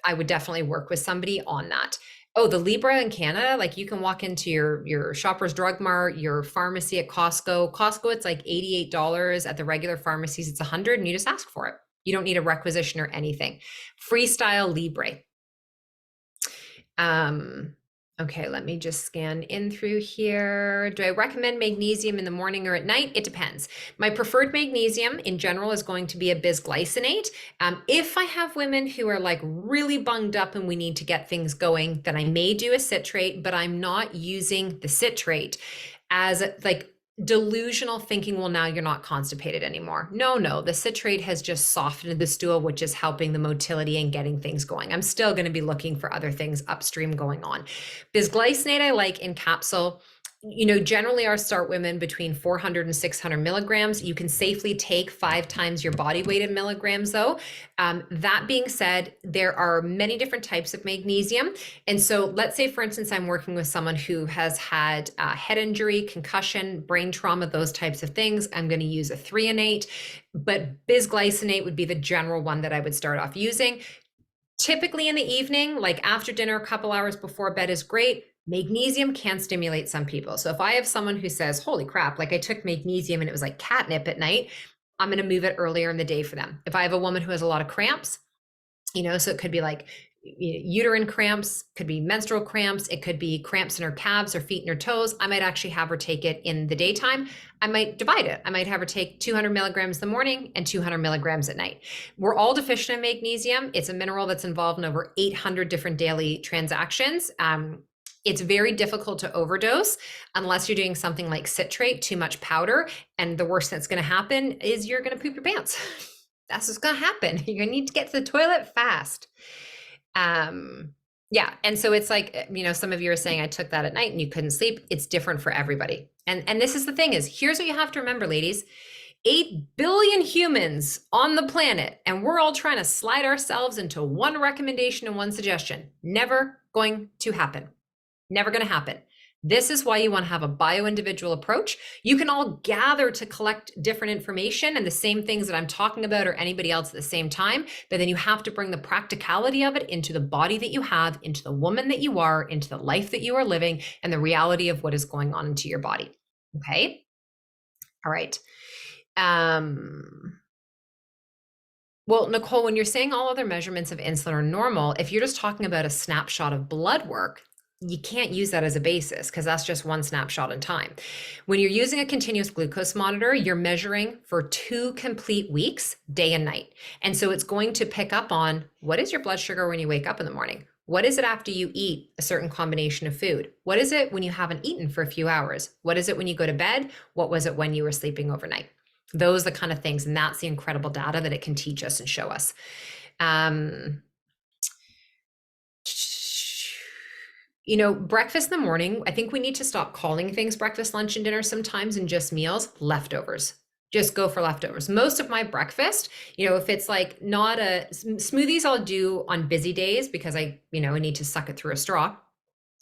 I would definitely work with somebody on that. Oh, the Libra in Canada, like you can walk into your Shoppers Drug Mart, your pharmacy at Costco. Costco, it's like $88. At the regular pharmacies, it's $100, and you just ask for it. You don't need a requisition or anything. Freestyle Libre. Okay, let me just scan in through here. Do I recommend magnesium in the morning or at night? It depends. My preferred magnesium in general is going to be a bisglycinate. If I have women who are like really bunged up and we need to get things going, then I may do a citrate, but I'm not using the citrate as like delusional thinking, well, now you're not constipated anymore. No, the citrate has just softened the stool, which is helping the motility and getting things going. I'm still going to be looking for other things upstream going on. Bisglycinate I like in capsule. Generally our start women between 400 and 600 milligrams. You can safely take 5 times your body weight in milligrams though. That being said, there are many different types of magnesium. And so let's say, for instance, I'm working with someone who has had head injury, concussion, brain trauma, those types of things. I'm going to use a threonate, but bisglycinate would be the general one that I would start off using. Typically in the evening, like after dinner, a couple hours before bed is great. Magnesium can stimulate some people. So if I have someone who says, holy crap, like I took magnesium and it was like catnip at night, I'm going to move it earlier in the day for them. If I have a woman who has a lot of cramps, so it could be like uterine cramps, could be menstrual cramps, it could be cramps in her calves or feet and her toes, I might actually have her take it in the daytime. I might divide it. I might have her take 200 milligrams in the morning and 200 milligrams at night. We're all deficient in magnesium. It's a mineral that's involved in over 800 different daily transactions. It's very difficult to overdose unless you're doing something like citrate, too much powder. And the worst that's going to happen is you're going to poop your pants. That's what's going to happen. You're going to need to get to the toilet fast. Yeah. And so it's like, some of you are saying I took that at night and you couldn't sleep. It's different for everybody. And this is the thing is, here's what you have to remember, ladies. 8 billion humans on the planet, and we're all trying to slide ourselves into one recommendation and one suggestion. Never going to happen. Never going to happen. This is why you want to have a bio-individual approach. You can all gather to collect different information and the same things that I'm talking about or anybody else at the same time, but then you have to bring the practicality of it into the body that you have, into the woman that you are, into the life that you are living, and the reality of what is going on into your body. Okay? All right. Well, Nicole, when you're saying all other measurements of insulin are normal, if you're just talking about a snapshot of blood work, you can't use that as a basis because that's just one snapshot in time. When you're using a continuous glucose monitor, you're measuring for 2 complete weeks, day and night. And so it's going to pick up on what is your blood sugar when you wake up in the morning? What is it after you eat a certain combination of food? What is it when you haven't eaten for a few hours? What is it when you go to bed? What was it when you were sleeping overnight? Those are the kind of things. And that's the incredible data that it can teach us and show us. Breakfast in the morning, I think we need to stop calling things breakfast, lunch, and dinner sometimes and just meals, leftovers. Just go for leftovers. Most of my breakfast, if it's like not smoothies I'll do on busy days because I need to suck it through a straw.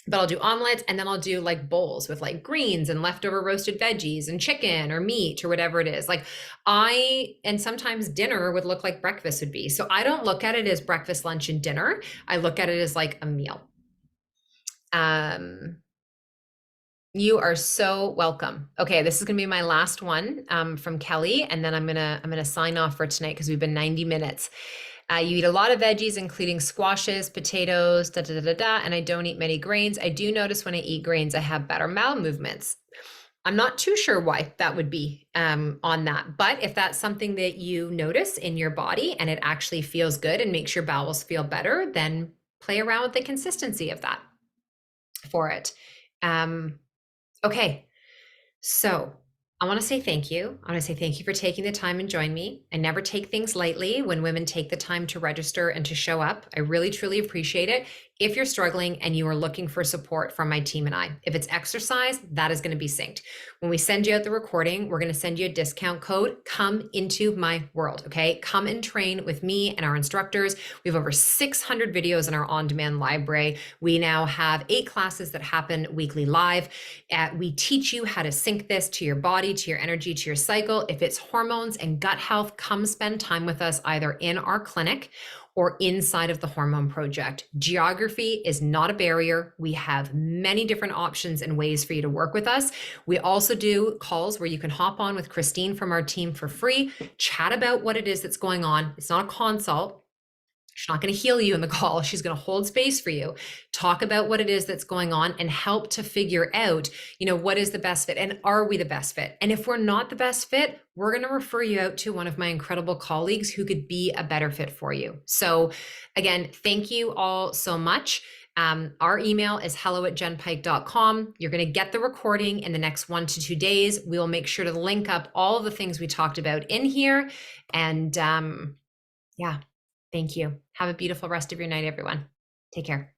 But I'll do omelets and then I'll do like bowls with like greens and leftover roasted veggies and chicken or meat or whatever it is. And sometimes dinner would look like breakfast would be. So I don't look at it as breakfast, lunch, and dinner. I look at it as like a meal. You are so welcome. Okay, this is gonna be my last one from Kelly, and then I'm gonna sign off for tonight because we've been 90 minutes. You eat a lot of veggies, including squashes, potatoes, da da da da da, and I don't eat many grains. I do notice when I eat grains, I have better bowel movements. I'm not too sure why that would be on that, but if that's something that you notice in your body and it actually feels good and makes your bowels feel better, then play around with the consistency of that for it. Okay, so I want to say thank you. I want to say thank you for taking the time and join me. I never take things lightly when women take the time to register and to show up. I really, truly appreciate it. If you're struggling and you are looking for support from my team and I, if it's exercise, that is going to be synced. When we send you out the recording, we're going to send you a discount code. Come into my world, okay? Come and train with me and our instructors. We have over 600 videos in our on-demand library. We now have 8 classes that happen weekly live. We teach you how to sync this to your body, to your energy, to your cycle. If it's hormones and gut health, come spend time with us either in our clinic or inside of the Hormone Project. Geography is not a barrier. We have many different options and ways for you to work with us. We also do calls where you can hop on with Christine from our team for free, chat about what it is that's going on. It's not a consult. She's not going to heal you in the call. She's going to hold space for you, talk about what it is that's going on, and help to figure out, what is the best fit and are we the best fit? And if we're not the best fit, we're going to refer you out to one of my incredible colleagues who could be a better fit for you. So again, thank you all so much. Our email is hello@jennpike.com. You're going to get the recording in the next 1 to 2 days. We will make sure to link up all of the things we talked about in here. And yeah. Thank you. Have a beautiful rest of your night, everyone. Take care.